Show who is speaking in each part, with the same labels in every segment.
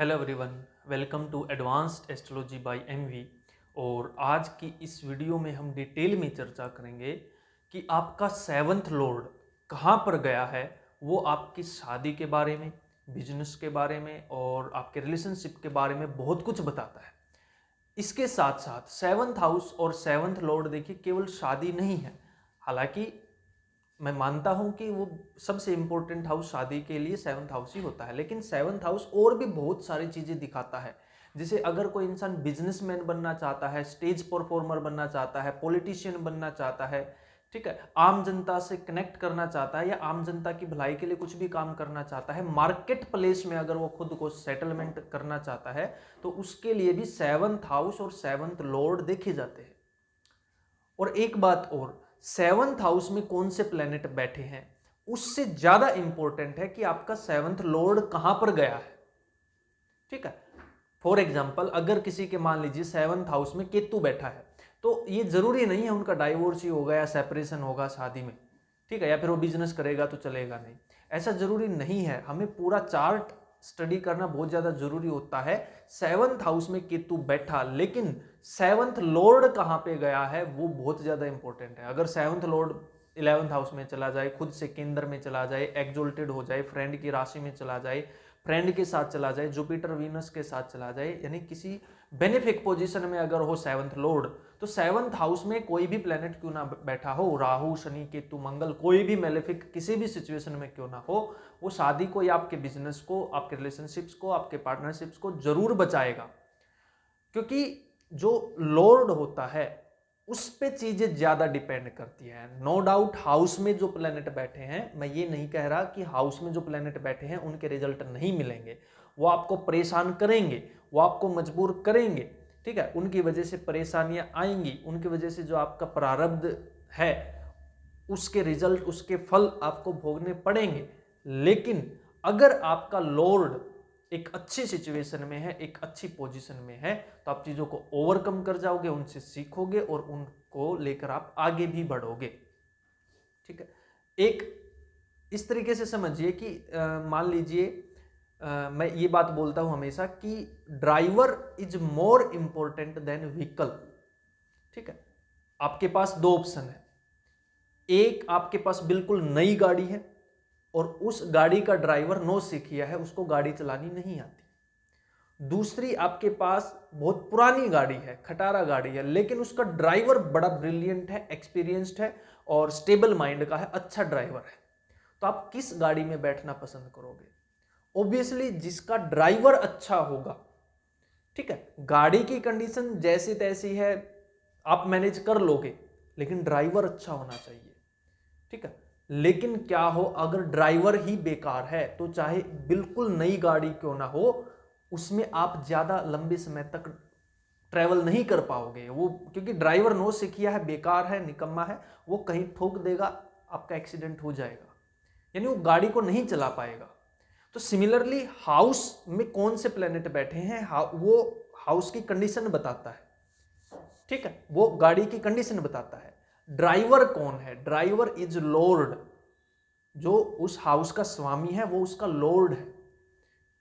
Speaker 1: Hello everyone, welcome to advanced astrology by MV. और आज की इस वीडियो में हम डिटेल में चर्चा करेंगे कि आपका सेवंथ लॉर्ड कहाँ पर गया है। वो आपकी शादी के बारे में, बिजनेस के बारे में और आपके रिलेशनशिप के बारे में बहुत कुछ बताता है। इसके साथ साथ सेवंथ हाउस और सेवंथ लॉर्ड देखिए केवल शादी नहीं है। हालांकि मैं मानता हूं कि वो सबसे इंपॉर्टेंट हाउस शादी के लिए सेवंथ हाउस ही होता है, लेकिन सेवंथ हाउस और भी बहुत सारी चीजें दिखाता है। जैसे अगर कोई इंसान बिजनेसमैन बनना चाहता है, स्टेज परफॉर्मर बनना चाहता है, पॉलिटिशियन बनना चाहता है, ठीक है, आम जनता से कनेक्ट करना चाहता है या आम जनता की भलाई के लिए कुछ भी काम करना चाहता है, मार्केट प्लेस में अगर वो खुद को सेटलमेंट करना चाहता है, तो उसके लिए भी सेवंथ हाउस और सेवंथ लॉर्ड देखे जाते हैं। और एक बात और, सेवंथ हाउस में कौन से प्लेनेट बैठे हैं उससे ज्यादा इंपॉर्टेंट है कि आपका सेवंथ लॉर्ड कहां पर गया है। ठीक है, फॉर एग्जाम्पल अगर किसी के मान लीजिए सेवंथ हाउस में केतु बैठा है, तो ये जरूरी नहीं है उनका डाइवोर्स ही होगा या सेपरेशन होगा शादी में, ठीक है, या फिर वो बिजनेस करेगा तो चलेगा नहीं, ऐसा जरूरी नहीं है। हमें पूरा चार्ट स्टडी करना बहुत ज्यादा जरूरी होता है। सेवंथ हाउस में केतु बैठा, लेकिन सेवंथ लॉर्ड कहां पे गया है वो बहुत ज्यादा इंपॉर्टेंट है। अगर सेवंथ लॉर्ड 11th हाउस में चला जाए, खुद से केंद्र में चला जाए, एक्सोल्टेड हो जाए, फ्रेंड की राशि में चला जाए, फ्रेंड के साथ चला जाए, जुपिटर वीनस के साथ चला जाए, यानी किसी बेनिफिक पोजीशन में अगर हो सेवंथ लॉर्ड, तो सेवंथ हाउस में कोई भी प्लेनेट क्यों ना बैठा हो, राहु, शनि, केतु, मंगल, कोई भी मेलेफिक किसी भी सिचुएशन में क्यों ना हो, वो शादी को या आपके बिजनेस को, आपके रिलेशनशिप्स को, आपके पार्टनरशिप्स को जरूर बचाएगा। क्योंकि जो लॉर्ड होता है उस पे चीजें ज्यादा डिपेंड करती है। नो डाउट हाउस में जो प्लेनेट बैठे हैं, मैं ये नहीं कह रहा कि हाउस में जो प्लेनेट बैठे हैं उनके रिजल्ट नहीं मिलेंगे, वो आपको परेशान करेंगे, वो आपको मजबूर करेंगे, ठीक है, उनकी वजह से परेशानियां आएंगी, उनकी वजह से जो आपका प्रारब्ध है उसके रिजल्ट, उसके फल आपको भोगने पड़ेंगे। लेकिन अगर आपका लॉर्ड एक अच्छी सिचुएशन में है, एक अच्छी पोजीशन में है, तो आप चीजों को ओवरकम कर जाओगे, उनसे सीखोगे और उनको लेकर आप आगे भी बढ़ोगे। ठीक है, एक इस तरीके से समझिए कि मान लीजिए मैं ये बात बोलता हूं हमेशा कि driver is more important than vehicle. ठीक है, आपके पास दो ऑप्शन है। एक, आपके पास बिल्कुल नई गाड़ी है और उस गाड़ी का ड्राइवर नो सीखिया है, उसको गाड़ी चलानी नहीं आती। दूसरी, आपके पास बहुत पुरानी गाड़ी है, खटारा गाड़ी है, लेकिन उसका ड्राइवर बड़ा ब्रिलियंट है, एक्सपीरियंस्ड है और स्टेबल माइंड का है, अच्छा ड्राइवर है। तो आप किस गाड़ी में बैठना पसंद करोगे? ऑब्वियसली जिसका ड्राइवर अच्छा होगा। ठीक है, गाड़ी की कंडीशन जैसी तैसी है, आप मैनेज कर लोगे, लेकिन ड्राइवर अच्छा होना चाहिए। ठीक है, लेकिन क्या हो अगर ड्राइवर ही बेकार है, तो चाहे बिल्कुल नई गाड़ी क्यों ना हो, उसमें आप ज्यादा लंबे समय तक ट्रेवल नहीं कर पाओगे। वो क्योंकि ड्राइवर नो सीखिया है, बेकार है, निकम्मा है, वो कहीं ठोक देगा, आपका एक्सीडेंट हो जाएगा, यानी वो गाड़ी को नहीं चला पाएगा। तो सिमिलरली हाउस में कौन से प्लेनेट बैठे हैं, वो हाउस की कंडीशन बताता है। ठीक है, वो गाड़ी की कंडीशन बताता है। ड्राइवर कौन है? ड्राइवर इज लॉर्ड, जो उस हाउस का स्वामी है वो उसका लॉर्ड है।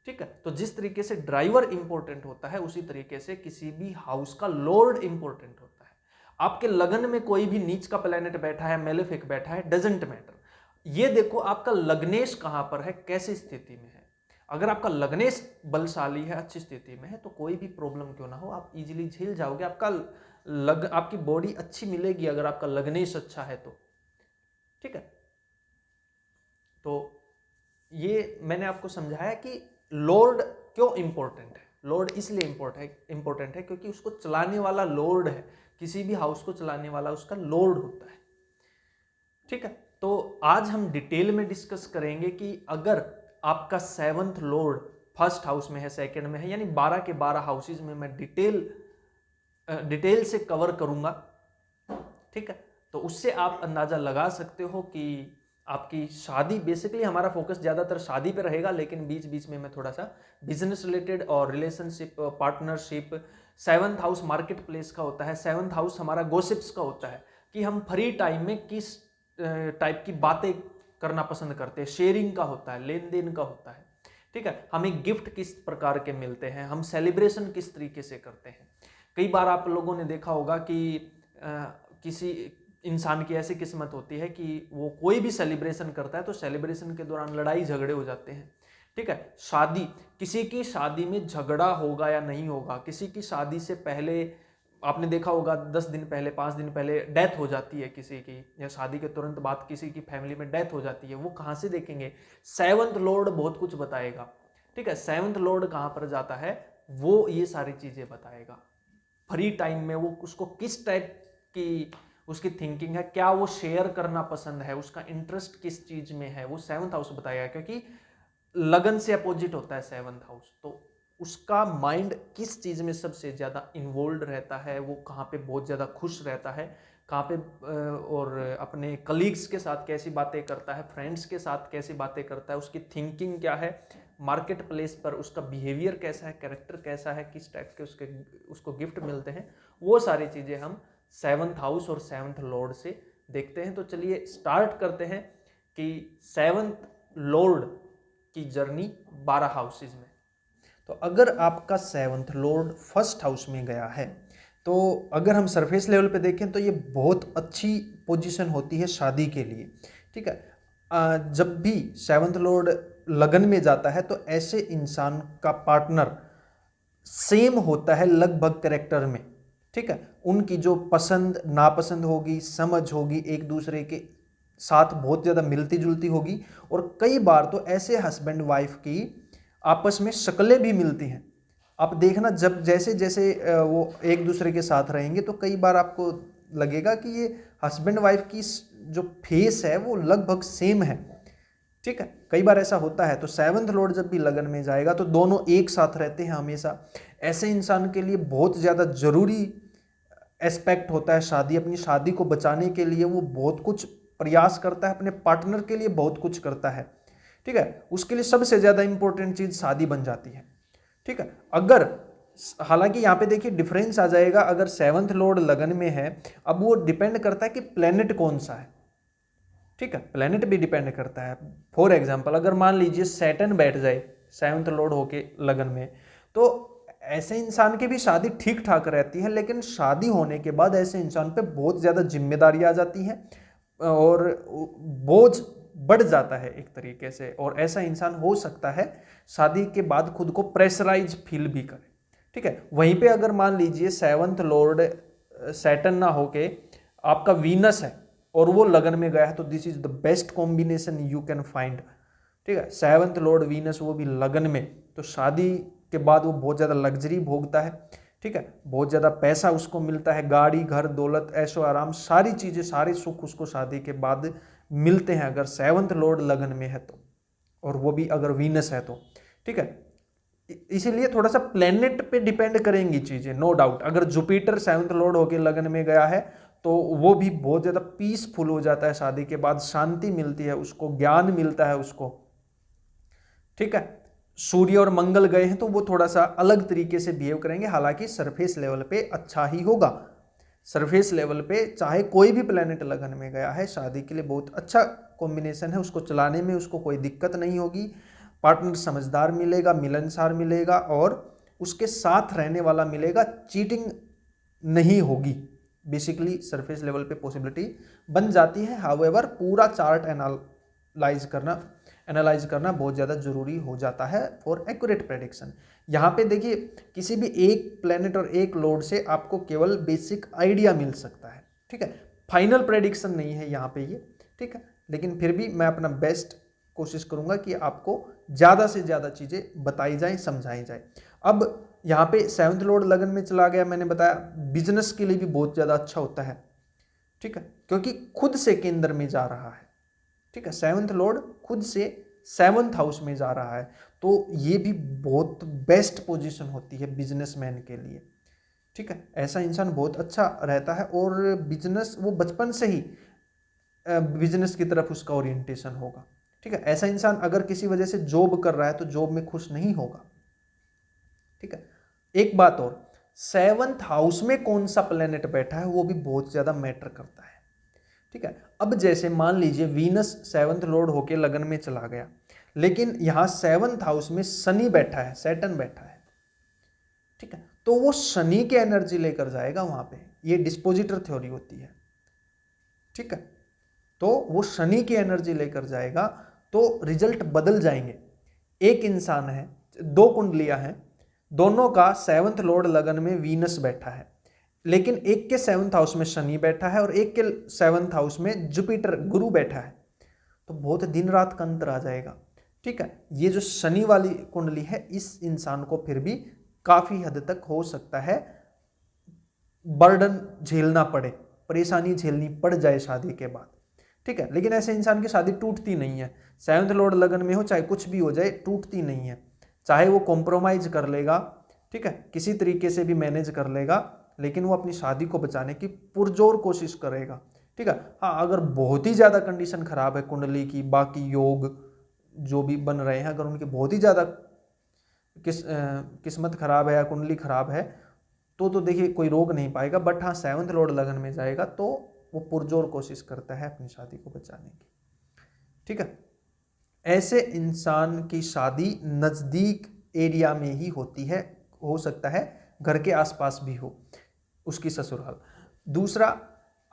Speaker 1: ठीक है, तो जिस तरीके से ड्राइवर इंपॉर्टेंट होता है, उसी तरीके से किसी भी हाउस का लॉर्ड इंपॉर्टेंट होता है। आपके लगन में कोई भी नीच का प्लेनेट बैठा है, मेलेफिक बैठा है, डजेंट मैटर। ये देखो आपका लग्नेश कहां पर है, कैसी स्थिति में है। अगर आपका लग्नेश बलशाली है, अच्छी स्थिति में है, तो कोई भी प्रॉब्लम क्यों ना हो आप इजीली झेल जाओगे। आपकी बॉडी अच्छी मिलेगी अगर आपका लग्नेश अच्छा है तो। ठीक है, तो ये मैंने आपको समझाया कि लॉर्ड क्यों इंपॉर्टेंट है। लॉर्ड इसलिए इंपॉर्टेंट है क्योंकि उसको चलाने वाला लॉर्ड है, किसी भी हाउस को चलाने वाला उसका लॉर्ड होता है। ठीक है, तो आज हम डिटेल में डिस्कस करेंगे कि अगर आपका सेवंथ लॉर्ड फर्स्ट हाउस में है, सेकंड में है, यानी 12 के 12 हाउसेज में मैं डिटेल से कवर करूंगा। ठीक है, तो उससे आप अंदाजा लगा सकते हो कि आपकी शादी, बेसिकली हमारा फोकस ज्यादातर शादी पे रहेगा, लेकिन बीच बीच में मैं थोड़ा सा बिजनेस रिलेटेड और relationship, partnership, seventh house market place का होता है, सेवंथ हाउस हमारा गॉसिप्स का होता है कि हम फ्री टाइम में किस टाइप की बातें करना पसंद करते हैं, शेयरिंग का होता है, लेन देन का होता है। ठीक है, हमें गिफ्ट किस प्रकार के मिलते हैं, हम सेलिब्रेशन किस तरीके से करते हैं। कई बार आप लोगों ने देखा होगा कि किसी इंसान की ऐसी किस्मत होती है कि वो कोई भी सेलिब्रेशन करता है तो सेलिब्रेशन के दौरान लड़ाई झगड़े हो जाते हैं। ठीक है, शादी, किसी की शादी में झगड़ा होगा या नहीं होगा, किसी की शादी से पहले आपने देखा होगा 10 दिन पहले 5 दिन पहले डेथ हो जाती है किसी की, या शादी के तुरंत बाद किसी की फैमिली में डेथ हो जाती है, वो कहाँ से देखेंगे? सेवंथ लॉर्ड बहुत कुछ बताएगा। ठीक है, सेवंथ लॉर्ड कहाँ पर जाता है, वो ये सारी चीजें बताएगा। फ्री टाइम में वो उसको किस टाइप की उसकी थिंकिंग है, क्या वो शेयर करना पसंद है, उसका इंटरेस्ट किस चीज में है, वो सेवंथ हाउस बताएगा। क्योंकि लगन से अपोजिट होता है सेवंथ हाउस, तो उसका माइंड किस चीज में सबसे ज्यादा इन्वॉल्व रहता है, वो कहाँ पे बहुत ज्यादा खुश रहता है, कहाँ पे और अपने कलीग्स के साथ कैसी बातें करता है, फ्रेंड्स के साथ कैसी बातें करता है, उसकी थिंकिंग क्या है, मार्केट प्लेस पर उसका बिहेवियर कैसा है, कैरेक्टर कैसा है, किस टाइप के उसको गिफ्ट मिलते हैं, वो सारी चीजें हम सेवंथ हाउस और सेवंथ लॉर्ड से देखते हैं। तो चलिए स्टार्ट करते हैं कि सेवंथ लॉर्ड की जर्नी 12 हाउसेज में। तो अगर आपका सेवंथ लॉर्ड फर्स्ट हाउस में गया है, तो अगर हम सरफेस लेवल पे देखें तो ये बहुत अच्छी पोजीशन होती है शादी के लिए। ठीक है, जब भी सेवंथ लॉर्ड लगन में जाता है तो ऐसे इंसान का पार्टनर सेम होता है लगभग कैरेक्टर में। ठीक है, उनकी जो पसंद नापसंद होगी, समझ होगी, एक दूसरे के साथ बहुत ज़्यादा मिलती जुलती होगी, और कई बार तो ऐसे हस्बैंड वाइफ की आपस में शक्लें भी मिलती हैं। आप देखना, जब जैसे जैसे वो एक दूसरे के साथ रहेंगे तो कई बार आपको लगेगा कि ये हस्बैंड वाइफ की जो फेस है वो लगभग सेम है। ठीक है, कई बार ऐसा होता है। तो सेवंथ लॉर्ड जब भी लगन में जाएगा तो दोनों एक साथ रहते हैं हमेशा। ऐसे इंसान के लिए बहुत ज़्यादा जरूरी एस्पेक्ट होता है शादी। अपनी शादी को बचाने के लिए वो बहुत कुछ प्रयास करता है, अपने पार्टनर के लिए बहुत कुछ करता है। ठीक है, उसके लिए सबसे ज़्यादा इंपॉर्टेंट चीज़ शादी बन जाती है। ठीक है, अगर हालांकि यहाँ पे देखिए डिफरेंस आ जाएगा, अगर सेवंथ लॉर्ड लगन में है, अब वो डिपेंड करता है कि प्लेनेट कौन सा है। ठीक है, प्लेनेट भी डिपेंड करता है। फॉर एग्जाम्पल, अगर मान लीजिए सैटर्न बैठ जाए सेवंथ लॉर्ड होके लगन में, तो ऐसे इंसान की भी शादी ठीक ठाक रहती है, लेकिन शादी होने के बाद ऐसे इंसान पे बहुत ज़्यादा जिम्मेदारी आ जाती है और बोझ बढ़ जाता है एक तरीके से, और ऐसा इंसान हो सकता है शादी के बाद खुद को प्रेशराइज फील भी करे। ठीक है, वहीं पे अगर मान लीजिए सेवंथ लॉर्ड सैटर्न ना होके आपका वीनस है और वो लगन में गया है, तो this is the best combination you can find. ठीक है, सेवंथ लॉर्ड वीनस वो भी लगन में, तो शादी के बाद वो बहुत ज़्यादा लग्जरी भोगता है। ठीक है, बहुत ज़्यादा पैसा उसको मिलता है, गाड़ी घर दौलत ऐशो आराम सारी चीज़ें सारे सुख उसको शादी के बाद मिलते हैं, अगर सेवंथ लॉर्ड लगन में है तो, और वो भी अगर वीनस है तो। ठीक है, इसीलिए थोड़ा सा प्लेनेट पे डिपेंड करेंगी चीज़ें, नो डाउट। अगर जुपिटर सेवंथ लॉर्ड होके लगन में गया है तो वो भी बहुत ज़्यादा पीसफुल हो जाता है, शादी के बाद शांति मिलती है उसको, ज्ञान मिलता है उसको। ठीक है, सूर्य और मंगल गए हैं तो वो थोड़ा सा अलग तरीके से बिहेव करेंगे, हालांकि सरफेस लेवल पे अच्छा ही होगा। सरफेस लेवल पे चाहे कोई भी प्लेनेट लगन में गया है, शादी के लिए बहुत अच्छा कॉम्बिनेशन है, उसको चलाने में उसको कोई दिक्कत नहीं होगी। पार्टनर समझदार मिलेगा, मिलनसार मिलेगा, और उसके साथ रहने वाला मिलेगा, चीटिंग नहीं होगी। बेसिकली सरफेस लेवल पे पॉसिबिलिटी बन जाती है। हाउएवर पूरा चार्ट एनालाइज करना बहुत ज़्यादा जरूरी हो जाता है फॉर एक्यूरेट प्रेडिक्शन। यहाँ पे देखिए, किसी भी एक प्लेनेट और एक लॉर्ड से आपको केवल बेसिक आइडिया मिल सकता है। ठीक है, फाइनल प्रेडिक्शन नहीं है यहाँ पे ये। ठीक है, लेकिन फिर भी मैं अपना बेस्ट कोशिश करूँगा कि आपको ज़्यादा से ज़्यादा चीज़ें बताई जाएँ, समझाई जाए। अब यहाँ पे सेवंथ लॉर्ड लगन में चला गया, मैंने बताया बिजनेस के लिए भी बहुत ज़्यादा अच्छा होता है। ठीक है, क्योंकि खुद से केंद्र में जा रहा है। ठीक है, सेवंथ लॉर्ड खुद से सेवंथ हाउस में जा रहा है, तो ये भी बहुत बेस्ट पोजीशन होती है बिजनेसमैन के लिए। ठीक है, ऐसा इंसान बहुत अच्छा रहता है, और बिजनेस वो बचपन से ही बिजनेस की तरफ उसका ओरिएंटेशन होगा। ठीक है, ऐसा इंसान अगर किसी वजह से जॉब कर रहा है तो जॉब में खुश नहीं होगा। ठीक है, एक बात और, सेवंथ हाउस में कौन सा प्लेनेट बैठा है वो भी बहुत ज्यादा मैटर करता है। ठीक है, अब जैसे मान लीजिए वीनस सेवंथ लॉर्ड होके लगन में चला गया,
Speaker 2: लेकिन यहाँ 7th हाउस में शनि बैठा है, सैटर्न बैठा है, ठीक है, तो वो शनि की एनर्जी लेकर जाएगा वहां पे। ये डिस्पोजिटर थ्योरी होती है, ठीक है, तो वो शनि की एनर्जी लेकर जाएगा तो रिजल्ट बदल जाएंगे। एक इंसान है, दो कुंडलियां हैं, दोनों का 7th लॉर्ड लगन में वीनस बैठा है, लेकिन एक के 7th हाउस में शनि बैठा है और एक के 7th हाउस में जुपिटर गुरु बैठा है, तो बहुत दिन रात का अंतर आ जाएगा, ठीक है। ये जो शनि वाली कुंडली है, इस इंसान को फिर भी काफी हद तक हो सकता है बर्डन झेलना पड़े, परेशानी झेलनी पड़ जाए शादी के बाद, ठीक है, लेकिन ऐसे इंसान की शादी टूटती नहीं है। 7th लॉर्ड लगन में हो चाहे कुछ भी हो जाए, टूटती नहीं है, चाहे वो कॉम्प्रोमाइज कर लेगा, ठीक है, किसी तरीके से भी मैनेज कर लेगा, लेकिन वो अपनी शादी को बचाने की पुरजोर कोशिश करेगा, ठीक है। हाँ, अगर बहुत ही ज्यादा कंडीशन खराब है कुंडली की, बाकी योग जो भी बन रहे हैं, अगर उनकी बहुत ही ज्यादा किस्मत खराब है या कुंडली खराब है, तो देखिए कोई रोक नहीं पाएगा। बट हाँ, 7th लॉर्ड लगन में जाएगा तो वो पुरजोर कोशिश करता है अपनी शादी को बचाने की, ठीक है। ऐसे इंसान की शादी नजदीक एरिया में ही होती है, हो सकता है घर के आसपास भी हो उसकी ससुराल। दूसरा,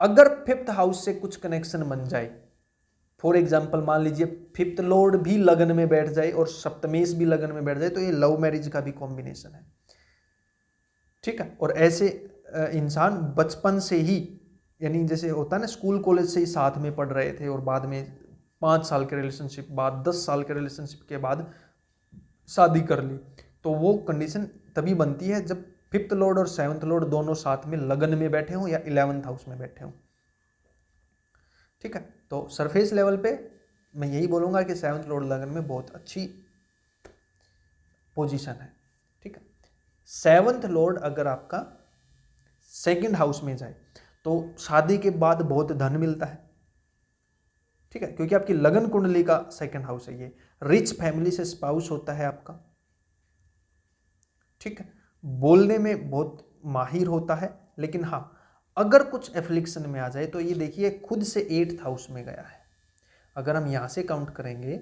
Speaker 2: अगर 5th हाउस से कुछ कनेक्शन बन जाए, फॉर एग्जाम्पल मान लीजिए 5th लॉर्ड भी लगन में बैठ जाए और सप्तमेश भी लगन में बैठ जाए, तो ये लव मैरिज का भी कॉम्बिनेशन है, ठीक है। और ऐसे इंसान बचपन से ही, यानी जैसे होता है ना, स्कूल कॉलेज से ही साथ में पढ़ रहे थे और बाद में 5 साल के रिलेशनशिप बाद, 10 साल के रिलेशनशिप के बाद शादी कर ली, तो वो कंडीशन तभी बनती है जब 5th लॉर्ड और 7th लॉर्ड दोनों साथ में लगन में बैठे हों या 11th हाउस में बैठे हों, ठीक है। तो सरफेस लेवल पे मैं यही बोलूंगा कि 7th लॉर्ड लगन में बहुत अच्छी पोजीशन है, ठीक है। 7th लॉर्ड अगर आपका 2nd हाउस में जाए तो शादी के बाद बहुत धन मिलता है, ठीक है, क्योंकि आपकी लगन कुंडली का 2nd हाउस है ये। रिच फैमिली से स्पाउस होता है आपका, ठीक है, बोलने में बहुत माहिर होता है, लेकिन हाँ, अगर कुछ एफ्लिक्शन में आ जाए तो ये देखिए खुद से 8th हाउस में गया है। अगर हम यहां से काउंट करेंगे,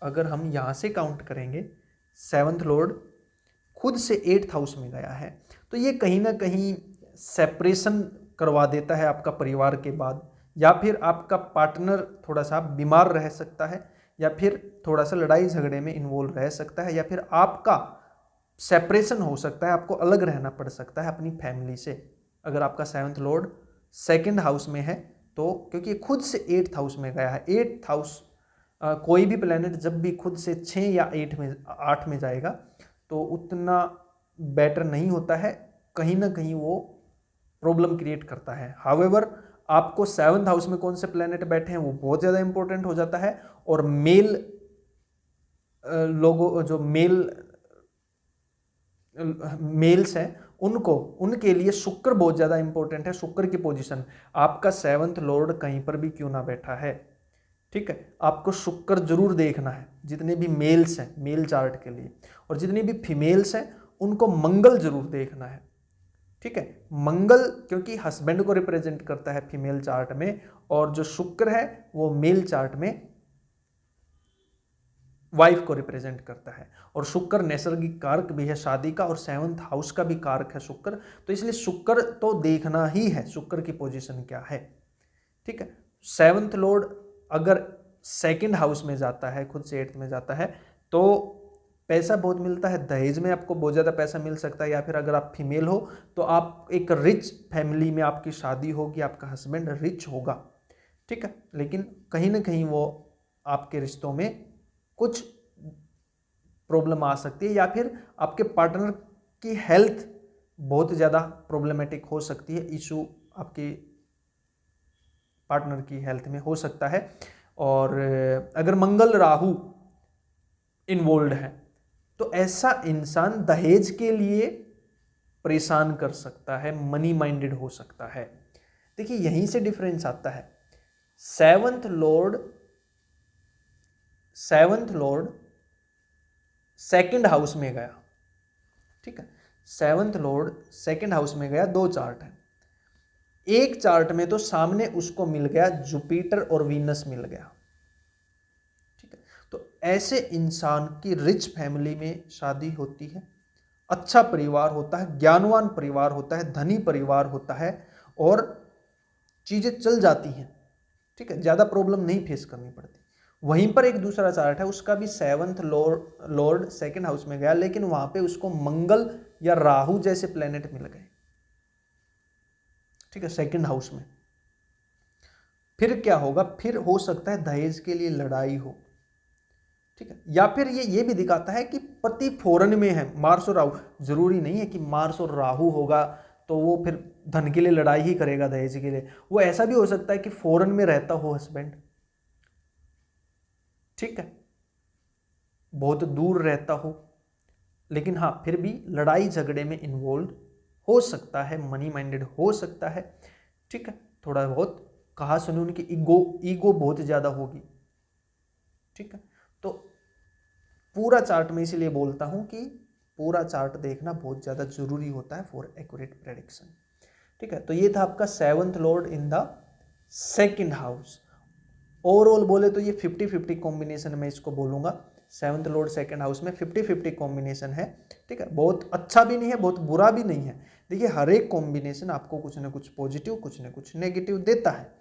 Speaker 2: अगर हम यहां से काउंट करेंगे 7th लॉर्ड खुद से 8th हाउस में गया है, तो ये कहीं ना कहीं सेपरेशन करवा देता है आपका परिवार के बाद, या फिर आपका पार्टनर थोड़ा सा बीमार रह सकता है, या फिर थोड़ा सा लड़ाई झगड़े में इन्वॉल्व रह सकता है, या फिर आपका सेपरेशन हो सकता है, आपको अलग रहना पड़ सकता है अपनी फैमिली से, अगर आपका 7th लॉर्ड 2nd हाउस में है तो, क्योंकि खुद से 8th हाउस में गया है। 8th हाउस कोई भी प्लेनेट जब भी खुद से 6 या 8 में जाएगा तो उतना बेटर नहीं होता है, कहीं ना कहीं वो प्रॉब्लम क्रिएट करता है। हाउएवर आपको 7th हाउस में कौन से प्लेनेट बैठे हैं वो बहुत ज़्यादा इंपॉर्टेंट हो जाता है, और मेल लोगों, जो मेल्स हैं, उनको, उनके लिए शुक्र बहुत ज़्यादा इंपॉर्टेंट है। शुक्र की पोजीशन, आपका 7th लॉर्ड कहीं पर भी क्यों ना बैठा है, ठीक है, आपको शुक्र जरूर देखना है। जितने भी मेल्स हैं मेल चार्ट के लिए, और जितनी भी फीमेल्स हैं उनको मंगल जरूर देखना है, ठीक है। मंगल क्योंकि हस्बैंड को रिप्रेजेंट करता है फीमेल चार्ट में, और जो शुक्र है वो मेल चार्ट में वाइफ को रिप्रेजेंट करता है, और शुक्र नैसर्गिक कारक भी है शादी का, और 7th हाउस का भी कारक है शुक्र, तो इसलिए शुक्र तो देखना ही है, शुक्र की पोजीशन क्या है, ठीक है। 7th लॉर्ड अगर 2nd हाउस में जाता है, खुद से 8th में जाता है, तो पैसा बहुत मिलता है, दहेज में आपको बहुत ज़्यादा पैसा मिल सकता है, या फिर अगर आप फीमेल हो तो आप एक रिच फैमिली में आपकी शादी होगी, आपका हस्बैंड रिच होगा, ठीक है, लेकिन कहीं ना कहीं वो आपके रिश्तों में कुछ प्रॉब्लम आ सकती है, या फिर आपके पार्टनर की हेल्थ बहुत ज़्यादा प्रॉब्लमेटिक हो सकती है, इशू आपकी पार्टनर की हेल्थ में हो सकता है। और अगर मंगल राहु इन्वॉल्व है तो ऐसा इंसान दहेज के लिए परेशान कर सकता है, मनी माइंडेड हो सकता है। देखिए यहीं से डिफरेंस आता है। 7th लॉर्ड 2nd हाउस में गया, ठीक है, 7th लॉर्ड 2nd हाउस में गया, दो चार्ट है, एक चार्ट में तो सामने उसको मिल गया जुपिटर और वीनस मिल गया, ठीक है। तो ऐसे इंसान की रिच फैमिली में शादी होती है, अच्छा परिवार होता है, ज्ञानवान परिवार होता है, धनी परिवार होता है और चीजें चल जाती हैं, ठीक है, ज्यादा प्रॉब्लम नहीं फेस करनी पड़ती। वहीं पर एक दूसरा चार्ट है, उसका भी 7th लॉर्ड 2nd हाउस में गया, लेकिन वहां पे उसको मंगल या राहु जैसे प्लेनेट मिल गए, ठीक है, 2nd हाउस में। फिर क्या होगा, फिर हो सकता है दहेज के लिए लड़ाई हो, ठीक है। या फिर ये भी दिखाता है कि पति फॉरेन में है, मार्स और राहु। जरूरी नहीं है कि मार्स और राहु होगा तो वो फिर धन के लिए लड़ाई ही करेगा, दहेज के लिए। वो ऐसा भी हो सकता है कि फॉरेन में रहता हो हस्बैंड, ठीक है, बहुत दूर रहता हो, लेकिन हाँ फिर भी लड़ाई झगड़े में इन्वॉल्व हो सकता है, मनी माइंडेड हो सकता है, ठीक है। थोड़ा बहुत कहा सुनी उनकी ईगो बहुत ज्यादा होगी, ठीक है। तो पूरा चार्ट में इसीलिए बोलता हूं कि पूरा चार्ट देखना बहुत ज्यादा जरूरी होता है फॉर एक्यूरेट प्रेडिक्शन, ठीक है। तो ये था आपका 7th lord in the 2nd house. Overall बोले तो ये 50-50 कॉम्बिनेशन में इसको बोलूंगा। 7th लॉर्ड 2nd हाउस में 50-50 कॉम्बिनेशन है, ठीक है। बहुत अच्छा भी नहीं है, बहुत बुरा भी नहीं है। देखिए हर एक कॉम्बिनेशन आपको कुछ ना कुछ पॉजिटिव, कुछ ना कुछ नेगेटिव देता है,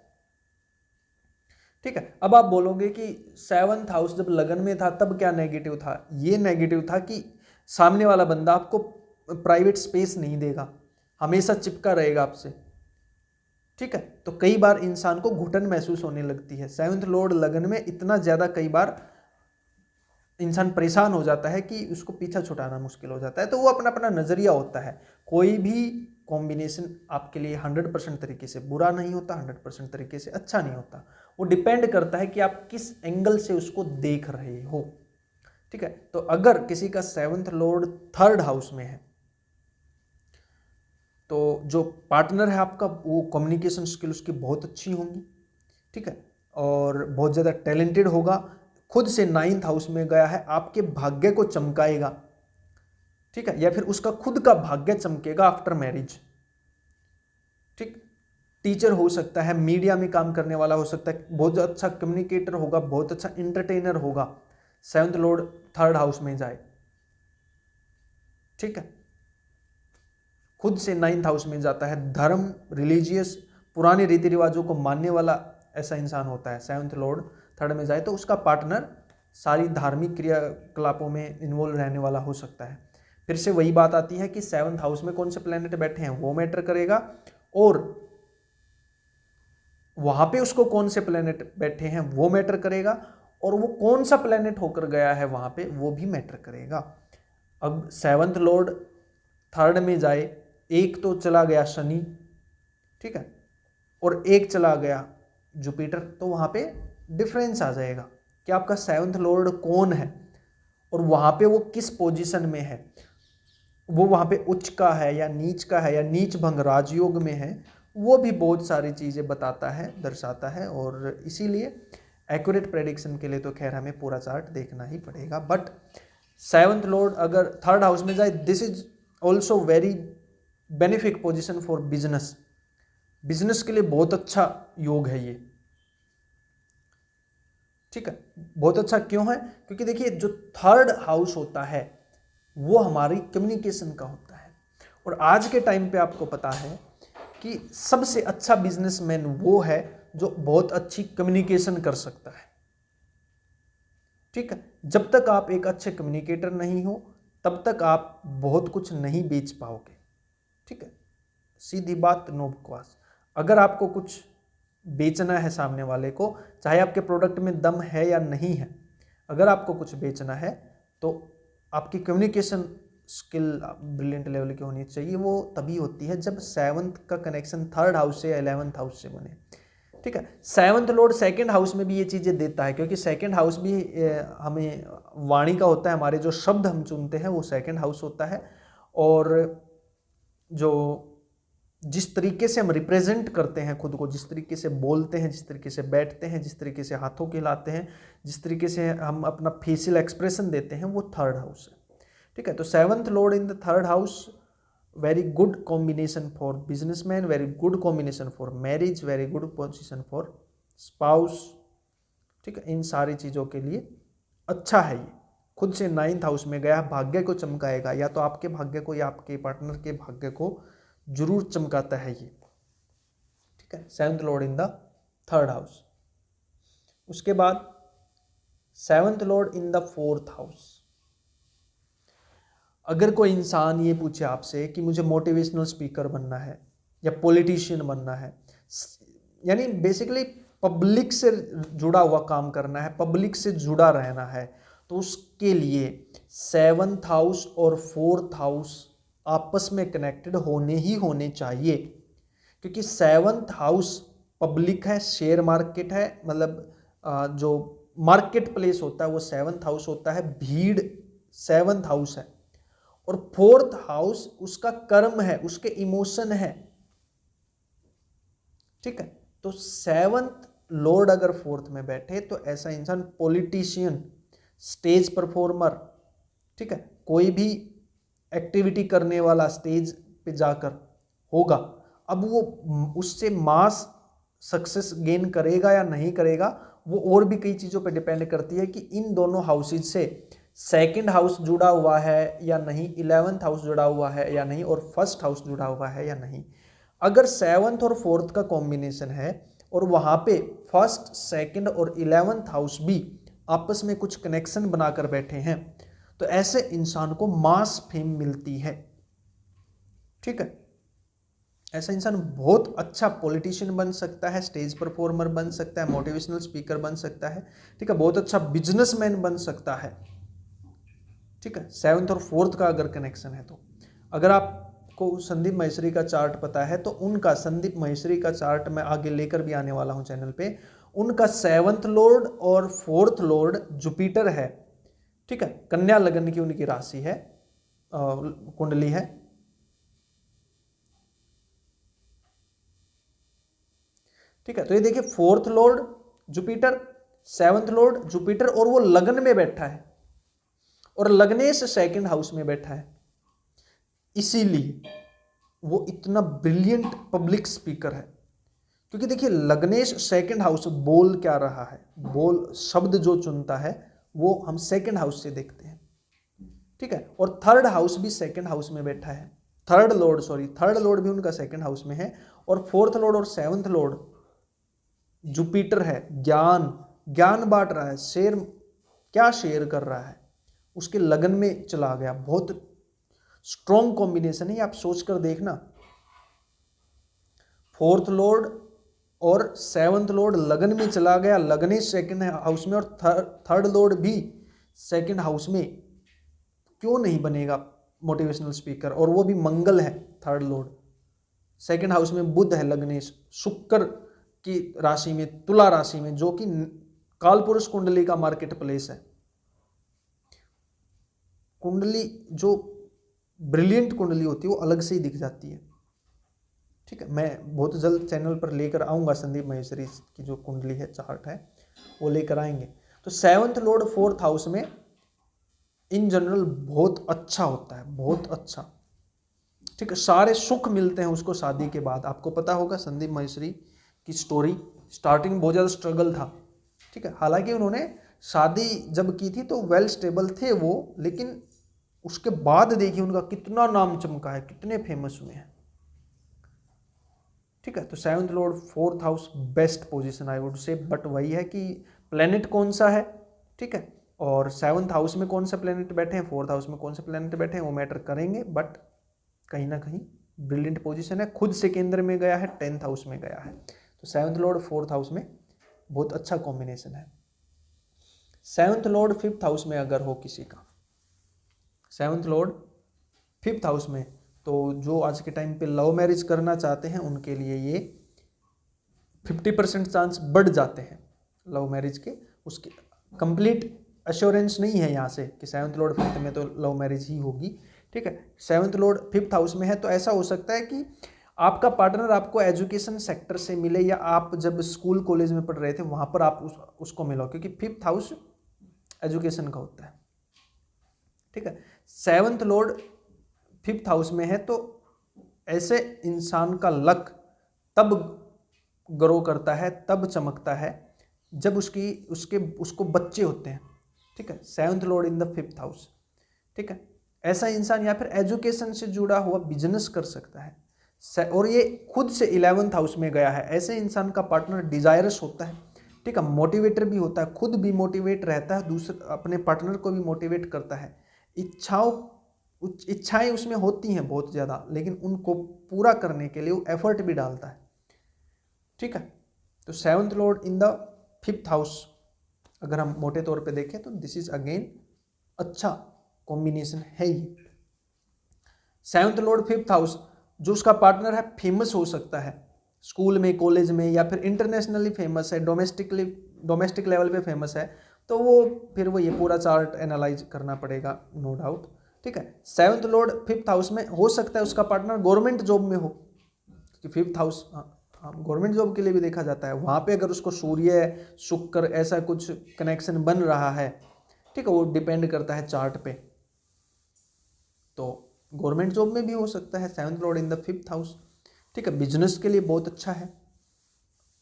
Speaker 2: ठीक है। अब आप बोलोगे कि 7th हाउस जब लगन में था तब क्या नेगेटिव था? ये नेगेटिव था कि सामने वाला बंदा आपको प्राइवेट स्पेस नहीं देगा, हमेशा चिपका रहेगा आपसे, ठीक है। तो कई बार इंसान को घुटन महसूस होने लगती है। 7th लॉर्ड लगन में इतना ज्यादा कई बार इंसान परेशान हो जाता है कि उसको पीछा छुड़ाना मुश्किल हो जाता है। तो वो अपना अपना नजरिया होता है। कोई भी कॉम्बिनेशन आपके लिए 100% तरीके से बुरा नहीं होता, 100% तरीके से अच्छा नहीं होता। वो डिपेंड करता है कि आप किस एंगल से उसको देख रहे हो, ठीक है। तो अगर किसी का 7th लॉर्ड 3rd हाउस में है तो जो पार्टनर है आपका वो कम्युनिकेशन स्किल उसकी बहुत अच्छी होंगी, ठीक है, और बहुत ज़्यादा टैलेंटेड होगा। खुद से 9th हाउस में गया है, आपके भाग्य को चमकाएगा, ठीक है, या फिर उसका खुद का भाग्य चमकेगा आफ्टर मैरिज, ठीक। टीचर हो सकता है, मीडिया में काम करने वाला हो सकता है, बहुत अच्छा कम्युनिकेटर होगा, बहुत अच्छा एंटरटेनर होगा, 7th लॉर्ड 3rd हाउस में जाए, ठीक है। खुद से 9th हाउस में जाता है, धर्म, रिलीजियस, पुराने रीति रिवाजों को मानने वाला ऐसा इंसान होता है। 7th लॉर्ड 3rd में जाए तो उसका पार्टनर सारी धार्मिक क्रियाकलापों में इन्वॉल्व रहने वाला हो सकता है। फिर से वही बात आती है कि 7th हाउस में कौन से प्लैनेट बैठे हैं वो मैटर करेगा, और वहां पे उसको कौन से प्लैनेट बैठे हैं वो मैटर करेगा, और वो कौन सा प्लैनेट होकर गया है वहां पे वो भी मैटर करेगा। अब 7th लॉर्ड 3rd में जाए, एक तो चला गया शनि, ठीक है, और एक चला गया जुपिटर, तो वहां पे डिफरेंस आ जाएगा कि आपका 7th लॉर्ड कौन है और वहां पे वो किस पोजीशन में है, वो वहां पे उच्च का है या नीच का है या नीच भंग राजयोग में है, वो भी बहुत सारी चीजें बताता है, दर्शाता है। और इसीलिए एक्यूरेट प्रेडिक्शन के लिए तो खैर हमें पूरा चार्ट देखना ही पड़ेगा। बट 7th लॉर्ड अगर 3rd हाउस में जाए, this is also very benefic position for business. Business के लिए बहुत अच्छा योग है ये, ठीक है। बहुत अच्छा क्यों है? क्योंकि देखिए जो 3rd हाउस होता है वो हमारी कम्युनिकेशन का होता है, और आज के टाइम पे आपको पता है कि सबसे अच्छा बिजनेसमैन वो है जो बहुत अच्छी कम्युनिकेशन कर सकता है, ठीक है। जब तक आप एक अच्छे कम्युनिकेटर नहीं हो तब तक आप बहुत कुछ नहीं बेच पाओगे, ठीक है, सीधी बात, नो बकवास। अगर आपको कुछ बेचना है सामने वाले को, चाहे आपके प्रोडक्ट में दम है या नहीं है, अगर आपको कुछ बेचना है तो आपकी कम्युनिकेशन स्किल ब्रिलियंट लेवल की होनी चाहिए। वो तभी होती है जब 7th का कनेक्शन 3rd हाउस से या 11th हाउस से बने, ठीक है। 7th लॉर्ड 2nd हाउस में भी ये चीजें देता है, क्योंकि 2nd हाउस भी हमें वाणी का होता है, हमारे जो शब्द हम चुनते हैं वो 2nd हाउस होता है, और जो जिस तरीके से हम रिप्रेजेंट करते हैं खुद को, जिस तरीके से बोलते हैं, जिस तरीके से बैठते हैं, जिस तरीके से हाथों के हिलाते हैं, जिस तरीके से हम अपना फेशियल एक्सप्रेशन देते हैं, वो 3rd हाउस है, ठीक है। तो 7th lord in the 3rd house very good combination for businessman, very good combination for marriage, very good position for spouse. ठीक है, इन सारी चीज़ों के लिए अच्छा है। ये खुद से 9th हाउस में गया, भाग्य को चमकाएगा, या तो आपके भाग्य को या आपके पार्टनर के भाग्य को जरूर चमकाता है ये। ठीक है, 7th lord in the 3rd house. उसके बाद 7th lord in the 4th house. अगर कोई इंसान ये पूछे आपसे कि मुझे मोटिवेशनल स्पीकर बनना है या पॉलिटिशियन बनना है, यानी बेसिकली पब्लिक से जुड़ा हुआ काम करना है, पब्लिक से जुड़ा रहना है, तो उसके लिए 7th हाउस और 4th हाउस आपस में कनेक्टेड होने ही होने चाहिए। क्योंकि 7th हाउस पब्लिक है, शेयर मार्केट है, मतलब जो मार्केट प्लेस होता है वो 7th हाउस होता है, भीड़ 7th हाउस है। और 4th हाउस उसका कर्म है, उसके इमोशन है। ठीक है, तो 7th लॉर्ड अगर 4th में बैठे तो ऐसा इंसान पॉलिटिशियन, स्टेज परफॉर्मर, ठीक है, कोई भी एक्टिविटी करने वाला स्टेज पे जाकर होगा। अब वो उससे मास सक्सेस गेन करेगा या नहीं करेगा, वो और भी कई चीज़ों पे डिपेंड करती है कि इन दोनों हाउसेज से 2nd हाउस जुड़ा हुआ है या नहीं, 11th हाउस जुड़ा हुआ है या नहीं, और 1st हाउस जुड़ा हुआ है या नहीं। अगर 7th और 4th का कॉम्बिनेशन है और वहाँ पे 1st, 2nd और 11th हाउस भी आपस में कुछ कनेक्शन बनाकर बैठे हैं, तो ऐसे इंसान को मास फेम मिलती है। ठीक है, ऐसा इंसान बहुत अच्छा पॉलिटिशियन बन सकता है, स्टेज परफॉर्मर बन सकता है, मोटिवेशनल स्पीकर बन सकता है। ठीक है, बहुत अच्छा बिजनेसमैन बन सकता है। ठीक है, 7th और 4th का अगर कनेक्शन है तो। अगर आपको संदीप महेश्वरी का चार्ट पता है तो उनका, संदीप महेश्वरी का चार्ट मैं आगे लेकर भी आने वाला हूं चैनल पे, उनका 7th लॉर्ड और 4th लॉर्ड जुपिटर है। ठीक है, कन्या लग्न की उनकी राशि है, कुंडली है। ठीक है, तो ये देखिए 4th Lord Jupiter, 7th Lord Jupiter, और वो लग्न में बैठा है और लग्नेश 2nd हाउस में बैठा है। इसीलिए वो इतना ब्रिलियंट पब्लिक स्पीकर है। क्योंकि देखिए लग्नेश 2nd हाउस बोल क्या रहा है, बोल शब्द जो चुनता है वो हम 2nd हाउस से देखते हैं। ठीक है, और 3rd हाउस भी 2nd हाउस में बैठा है, 3rd लॉर्ड भी उनका 2nd हाउस में है, और 4th लॉर्ड और 7th लॉर्ड जुपिटर है। ज्ञान बांट रहा है, क्या शेयर कर रहा है, उसके लगन में चला गया। बहुत स्ट्रॉन्ग कॉम्बिनेशन है, आप सोच कर देखना। 4th लॉर्ड और 7th लॉर्ड लगन में चला गया, लगने 2nd हाउस में, और 3rd लॉर्ड भी 2nd हाउस में, क्यों नहीं बनेगा मोटिवेशनल स्पीकर। और वो भी मंगल है 3rd लॉर्ड, 2nd हाउस में बुध है लग्नेश, शुक्र की राशि में, तुला राशि में, जो कि कालपुरुष कुंडली का मार्केट प्लेस है। कुंडली जो ब्रिलियंट कुंडली होती है वो अलग से ही दिख जाती है। ठीक है, मैं बहुत जल्द चैनल पर लेकर आऊंगा, संदीप महेश्वरी की जो कुंडली है, चार्ट है, वो लेकर आएंगे। तो 7th लॉर्ड 4th हाउस में इन जनरल बहुत अच्छा होता है, बहुत अच्छा। ठीक है, सारे सुख मिलते हैं उसको शादी के बाद। आपको पता होगा संदीप महेश्वरी की स्टोरी, स्टार्टिंग में बहुत ज़्यादा स्ट्रगल था। ठीक है, हालांकि उन्होंने शादी जब की थी तो वेल स्टेबल थे वो, लेकिन उसके बाद देखिए उनका कितना नाम चमका है, कितने फेमस हुए हैं। ठीक है, तो 7th Lord 4th house best position I would say, but वही है कि प्लेनेट कौन सा है। ठीक है, और 7th हाउस में कौन सा प्लेनेट बैठे हैं, 4th हाउस में कौन से प्लेनेट बैठे हैं, वो मैटर करेंगे, बट कहीं ना कहीं ब्रिलियंट पोजीशन है। खुद से केंद्र में गया है, 10th हाउस में गया है, तो 7th लॉर्ड 4th हाउस में बहुत अच्छा कॉम्बिनेशन है। 7th लॉर्ड 5th हाउस में अगर हो किसी का, 7th लॉर्ड 5th हाउस में, तो जो आज के टाइम पे लव मैरिज करना चाहते हैं उनके लिए ये 50% चांस बढ़ जाते हैं लव मैरिज के। उसके कंप्लीट अश्योरेंस नहीं है यहाँ से कि 7th लॉर्ड 5th में तो लव मैरिज ही होगी। ठीक है, 7th लॉर्ड 5th हाउस में है, तो ऐसा हो सकता है कि आपका पार्टनर आपको एजुकेशन सेक्टर से मिले, या आप जब स्कूल कॉलेज में पढ़ रहे थे वहाँ पर आप उसको मिलो, क्योंकि 5th हाउस एजुकेशन का होता है। ठीक है, 7th लॉर्ड 5th हाउस में है तो ऐसे इंसान का लक तब ग्रो करता है, तब चमकता है जब उसको बच्चे होते हैं। ठीक है, 7th lord in the 5th house. ठीक है, ऐसा इंसान या फिर एजुकेशन से जुड़ा हुआ बिजनेस कर सकता है, और ये खुद से 11th हाउस में गया है। ऐसे इंसान का पार्टनर डिजायरस होता है। ठीक है, मोटिवेटर भी होता है, खुद भी मोटिवेट रहता है, दूसरे अपने पार्टनर को भी मोटिवेट करता है। इच्छाएं उसमें होती हैं बहुत ज़्यादा, लेकिन उनको पूरा करने के लिए वो एफर्ट भी डालता है। ठीक है, तो 7th lord in the 5th house अगर हम मोटे तौर पे देखें तो दिस इज अगेन अच्छा कॉम्बिनेशन है ये। 7th लॉर्ड 5th हाउस, जो उसका पार्टनर है फेमस हो सकता है स्कूल में, कॉलेज में, या फिर इंटरनेशनली फेमस है, डोमेस्टिक लेवल पे फेमस है, तो वो ये पूरा चार्ट एनालाइज करना पड़ेगा, नो डाउट। ठीक है, 7th लॉर्ड 5th हाउस में हो सकता है उसका पार्टनर गवर्नमेंट जॉब में हो, क्योंकि 5th हाउस गवर्नमेंट जॉब के लिए भी देखा जाता है। वहाँ पे अगर उसको सूर्य शुक्र ऐसा कुछ कनेक्शन बन रहा है, ठीक है, वो डिपेंड करता है चार्ट पे, तो गवर्नमेंट जॉब में भी हो सकता है 7th lord in the 5th house. ठीक है, बिजनेस के लिए बहुत अच्छा है।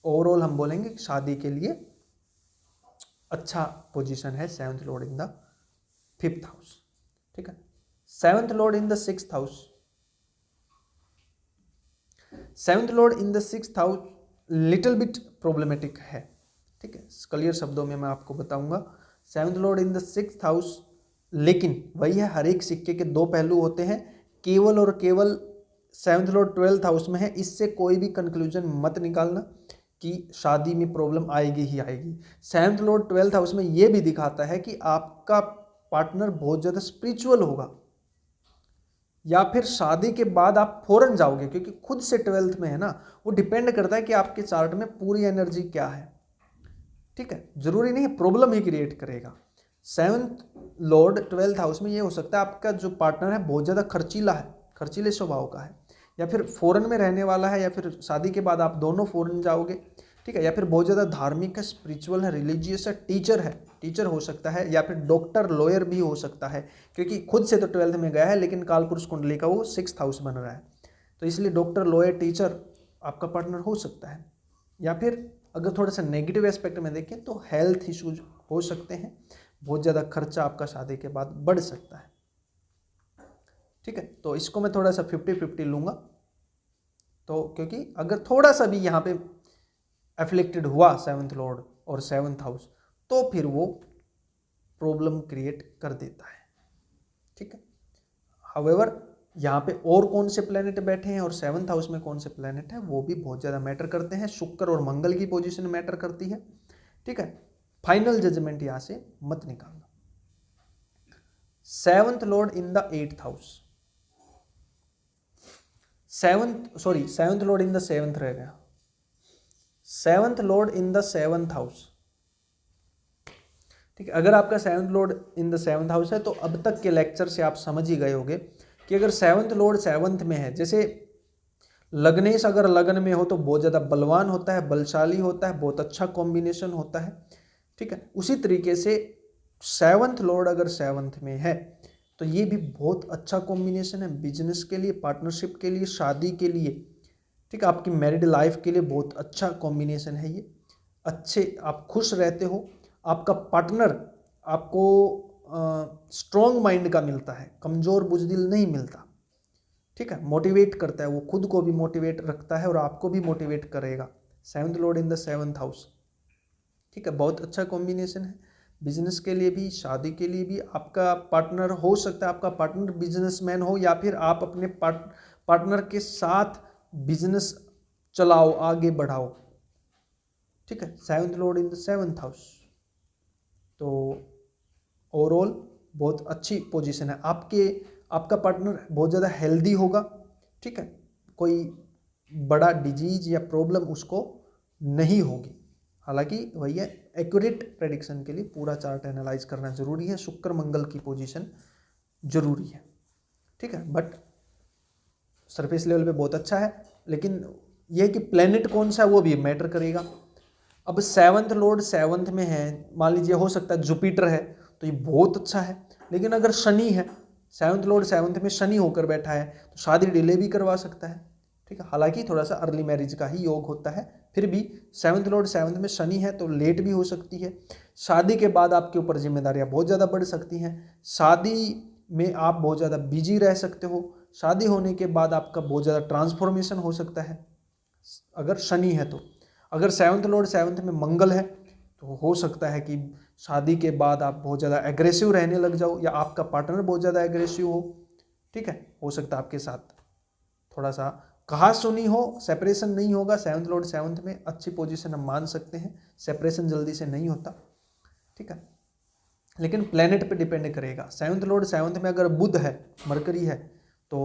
Speaker 2: ओवरऑल हम बोलेंगे कि शादी के लिए अच्छा पोजीशन है 7th lord in the 5th house. ठीक है, 7th lord in the 6th house. 7th lord in the 6th house little bit problematic है। ठीक है, क्लियर शब्दों में मैं आपको बताऊंगा। 7th lord in the 6th house, लेकिन वही है, हर एक सिक्के के दो पहलू होते हैं। केवल और केवल 7th लॉर्ड 12th हाउस में है, इससे कोई भी कंक्लूजन मत निकालना कि शादी में प्रॉब्लम आएगी ही आएगी। 7th लॉर्ड 12th हाउस में ये भी दिखाता है कि आपका पार्टनर बहुत ज़्यादा स्पिरिचुअल होगा, या फिर शादी के बाद आप फौरन जाओगे, क्योंकि खुद से 12th में है ना, वो डिपेंड करता है कि आपके चार्ट में पूरी एनर्जी क्या है। ठीक है, जरूरी नहीं है प्रॉब्लम ही क्रिएट करेगा। 7th लॉर्ड 12th हाउस में ये हो सकता है आपका जो पार्टनर है बहुत ज़्यादा खर्चीला है, खर्चीले स्वभाव का है, या फिर फॉरेन में रहने वाला है, या फिर शादी के बाद आप दोनों फॉरेन जाओगे। ठीक है, या फिर बहुत ज़्यादा धार्मिक है, स्पिरिचुअल है, रिलीजियस है, टीचर हो सकता है, या फिर डॉक्टर लॉयर भी हो सकता है, क्योंकि खुद से तो 12th में गया है, लेकिन कालपुरुष कुंडली का वो 6th हाउस बन रहा है, तो इसलिए डॉक्टर लॉयर टीचर आपका पार्टनर हो सकता है। या फिर अगर थोड़ा सा नेगेटिव एस्पेक्ट में देखें तो हेल्थ इश्यूज हो सकते हैं, बहुत ज़्यादा खर्चा आपका शादी के बाद बढ़ सकता है। ठीक है, तो इसको मैं थोड़ा सा 50-50 लूँगा, तो क्योंकि अगर थोड़ा सा भी यहाँ पे एफ्लिक्टेड हुआ 7th लॉर्ड और 7th हाउस, तो फिर वो प्रॉब्लम क्रिएट कर देता है। ठीक है, हाउएवर यहाँ पे और कौन से प्लेनेट बैठे हैं और 7th हाउस में कौन से प्लेनेट है वो भी बहुत ज़्यादा मैटर करते हैं। शुक्र और मंगल की पोजीशन मैटर करती है। ठीक है, फाइनल जजमेंट यहाँ से मत निकालना। 7th lord in the 8th house, 7th lord in the 7th रह गया, 7th lord in the 7th house. ठीक है, अगर आपका 7th lord in the 7th house है तो अब तक के लेक्चर से आप समझ ही गए होंगे कि अगर 7th लॉर्ड 7th में है, जैसे लग्नेश अगर लग्न में हो तो बहुत ज़्यादा बलवान होता है, बलशाली होता है, बहुत अच्छा कॉम्बिनेशन होता है। ठीक है, उसी तरीके से 7th लॉर्ड अगर 7th में है तो ये भी बहुत अच्छा कॉम्बिनेशन है बिजनेस के लिए, पार्टनरशिप के लिए, शादी के लिए। ठीक है, आपकी मैरिड लाइफ के लिए बहुत अच्छा कॉम्बिनेशन है ये। अच्छे आप खुश रहते हो, आपका पार्टनर आपको स्ट्रॉन्ग माइंड का मिलता है, कमज़ोर बुजदिल नहीं मिलता। ठीक है, मोटिवेट करता है, वो खुद को भी मोटिवेट रखता है और आपको भी मोटिवेट करेगा। 7th lord in the 7th house. ठीक है, बहुत अच्छा कॉम्बिनेशन है बिजनेस के लिए भी, शादी के लिए भी। आपका पार्टनर हो सकता है, आपका पार्टनर बिजनेसमैन हो, या फिर आप अपने पार्टनर के साथ बिजनेस चलाओ, आगे बढ़ाओ। ठीक है, 7th lord in the 7th house, तो ओवरऑल बहुत अच्छी पोजीशन है। आपका पार्टनर बहुत ज़्यादा हेल्दी होगा। ठीक है, कोई बड़ा डिजीज या प्रॉब्लम उसको नहीं होगी। हालांकि भैया एक्यूरेट प्रेडिक्शन के लिए पूरा चार्ट एनालाइज करना जरूरी है, शुक्र मंगल की पोजीशन जरूरी है। ठीक है, बट सरफेस लेवल पे बहुत अच्छा है, लेकिन यह कि प्लेनेट कौन सा है वो भी मैटर करेगा। अब 7th लॉर्ड 7th में है, मान लीजिए हो सकता है जुपिटर है तो ये बहुत अच्छा है, लेकिन अगर शनि है सेवंथ लॉर्ड सेवंथ में शनि होकर बैठा है तो शादी डिले भी करवा सकता है, ठीक है। हालांकि थोड़ा सा अर्ली मैरिज का ही योग होता है, फिर भी सेवंथ लॉर्ड सेवंथ में शनि है तो लेट भी हो सकती है। शादी के बाद आपके ऊपर जिम्मेदारियां बहुत ज़्यादा बढ़ सकती हैं, शादी में आप बहुत ज़्यादा बिजी रह सकते हो, शादी होने के बाद आपका बहुत ज़्यादा ट्रांसफॉर्मेशन हो सकता है अगर शनि है तो। अगर सेवंथ लॉर्ड सेवंथ में मंगल है तो हो सकता है कि शादी के बाद आप बहुत ज़्यादा एग्रेसिव रहने लग जाओ या आपका पार्टनर बहुत ज़्यादा एग्रेसिव हो, ठीक है। हो सकता है आपके साथ थोड़ा सा कहा सुनी हो, सेपरेशन नहीं होगा। सेवंथ लॉर्ड सेवंथ में अच्छी पोजीशन हम मान सकते हैं, सेपरेशन जल्दी से नहीं होता, ठीक है। लेकिन प्लेनेट पे डिपेंड करेगा। सेवंथ लॉर्ड सेवंथ में अगर बुध है, मरकरी है, तो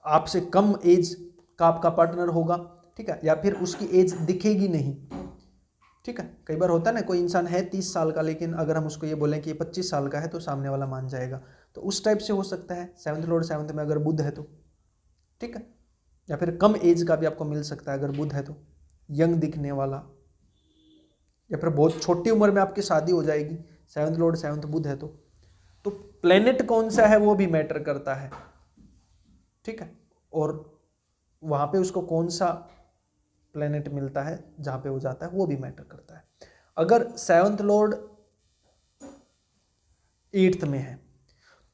Speaker 2: आपसे कम एज का आपका पार्टनर होगा, ठीक है, या फिर उसकी एज दिखेगी नहीं, ठीक है। कई बार होता है ना, कोई इंसान है 30 साल का लेकिन अगर हम उसको ये बोलें कि ये 25 साल का है तो सामने वाला मान जाएगा, तो उस टाइप से हो सकता है सेवंथ लॉर्ड सेवंथ में अगर बुध है तो, ठीक है। या फिर कम एज का भी आपको मिल सकता है अगर बुध है तो, यंग दिखने वाला, या फिर बहुत छोटी उम्र में आपकी शादी हो जाएगी, सेवंथ लॉर्ड सेवंथ बुध है तो प्लेनेट कौन सा है वो भी मैटर करता है, ठीक है। और वहां पे उसको कौन सा प्लेनेट मिलता है जहां पे वो जाता है वो भी मैटर करता है। अगर सेवंथ लॉर्ड 8th में है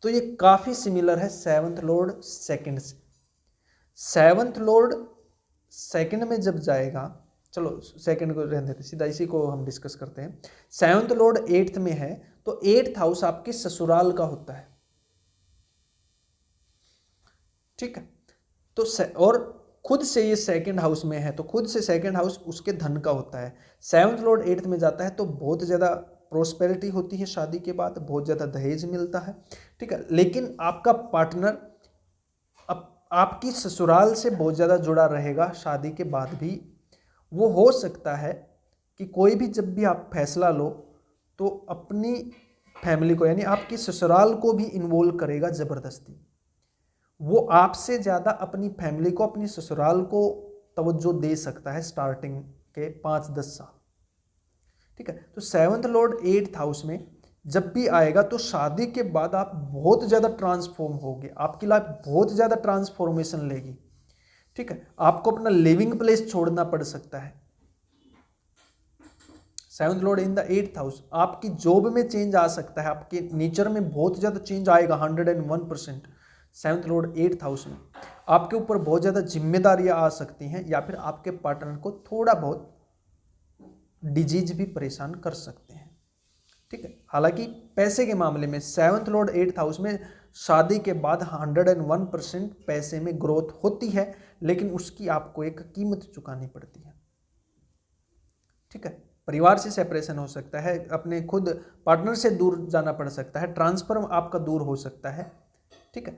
Speaker 2: तो ये काफी सिमिलर है सेवंथ लॉर्ड सेकंड से। सेवंथ लॉर्ड सेकंड में जब जाएगा, चलो सेकंड को रहने देते, सीधा इसी को हम डिस्कस करते हैं। सेवंथ लॉर्ड 8th में है तो 8th हाउस आपके ससुराल का होता है, ठीक है। तो और खुद से ये सेकंड हाउस में है तो खुद से सेकंड हाउस उसके धन का होता है। सेवंथ लॉर्ड 8th में जाता है तो बहुत ज़्यादा प्रोस्पेरिटी होती है शादी के बाद, बहुत ज़्यादा दहेज मिलता है, ठीक है। लेकिन आपका पार्टनर आपकी ससुराल से बहुत ज़्यादा जुड़ा रहेगा शादी के बाद भी। वो हो सकता है कि कोई भी जब भी आप फैसला लो तो अपनी फैमिली को यानी आपकी ससुराल को भी इन्वॉल्व करेगा ज़बरदस्ती। वो आपसे ज़्यादा अपनी फैमिली को, अपनी ससुराल को तवज्जो दे सकता है स्टार्टिंग के 5-10 साल, ठीक है। तो सेवंथ लॉर्ड 8th हाउस में जब भी आएगा तो शादी के बाद आप बहुत ज़्यादा ट्रांसफॉर्म होगे, आपकी लाइफ बहुत ज़्यादा ट्रांसफॉर्मेशन लेगी, ठीक है। आपको अपना लिविंग प्लेस छोड़ना पड़ सकता है। Seventh Lord in the 8th house, आपकी जॉब में चेंज आ सकता है, आपके नेचर में बहुत ज़्यादा चेंज आएगा 101%। सेवंथ लॉर्ड 8th हाउस में आपके ऊपर बहुत ज़्यादा जिम्मेदारियां आ सकती हैं, या फिर आपके पार्टनर को थोड़ा बहुत डिजीज भी परेशान कर सकते हैं, ठीक है। हालांकि पैसे के मामले में सेवंथ लॉर्ड 8th हाउस में शादी के बाद 101% पैसे में ग्रोथ होती है, लेकिन उसकी आपको एक कीमत चुकानी पड़ती है, ठीक है। परिवार से सेपरेशन हो सकता है, अपने खुद पार्टनर से दूर जाना पड़ सकता है, ट्रांसफर आपका दूर हो सकता है, ठीक है।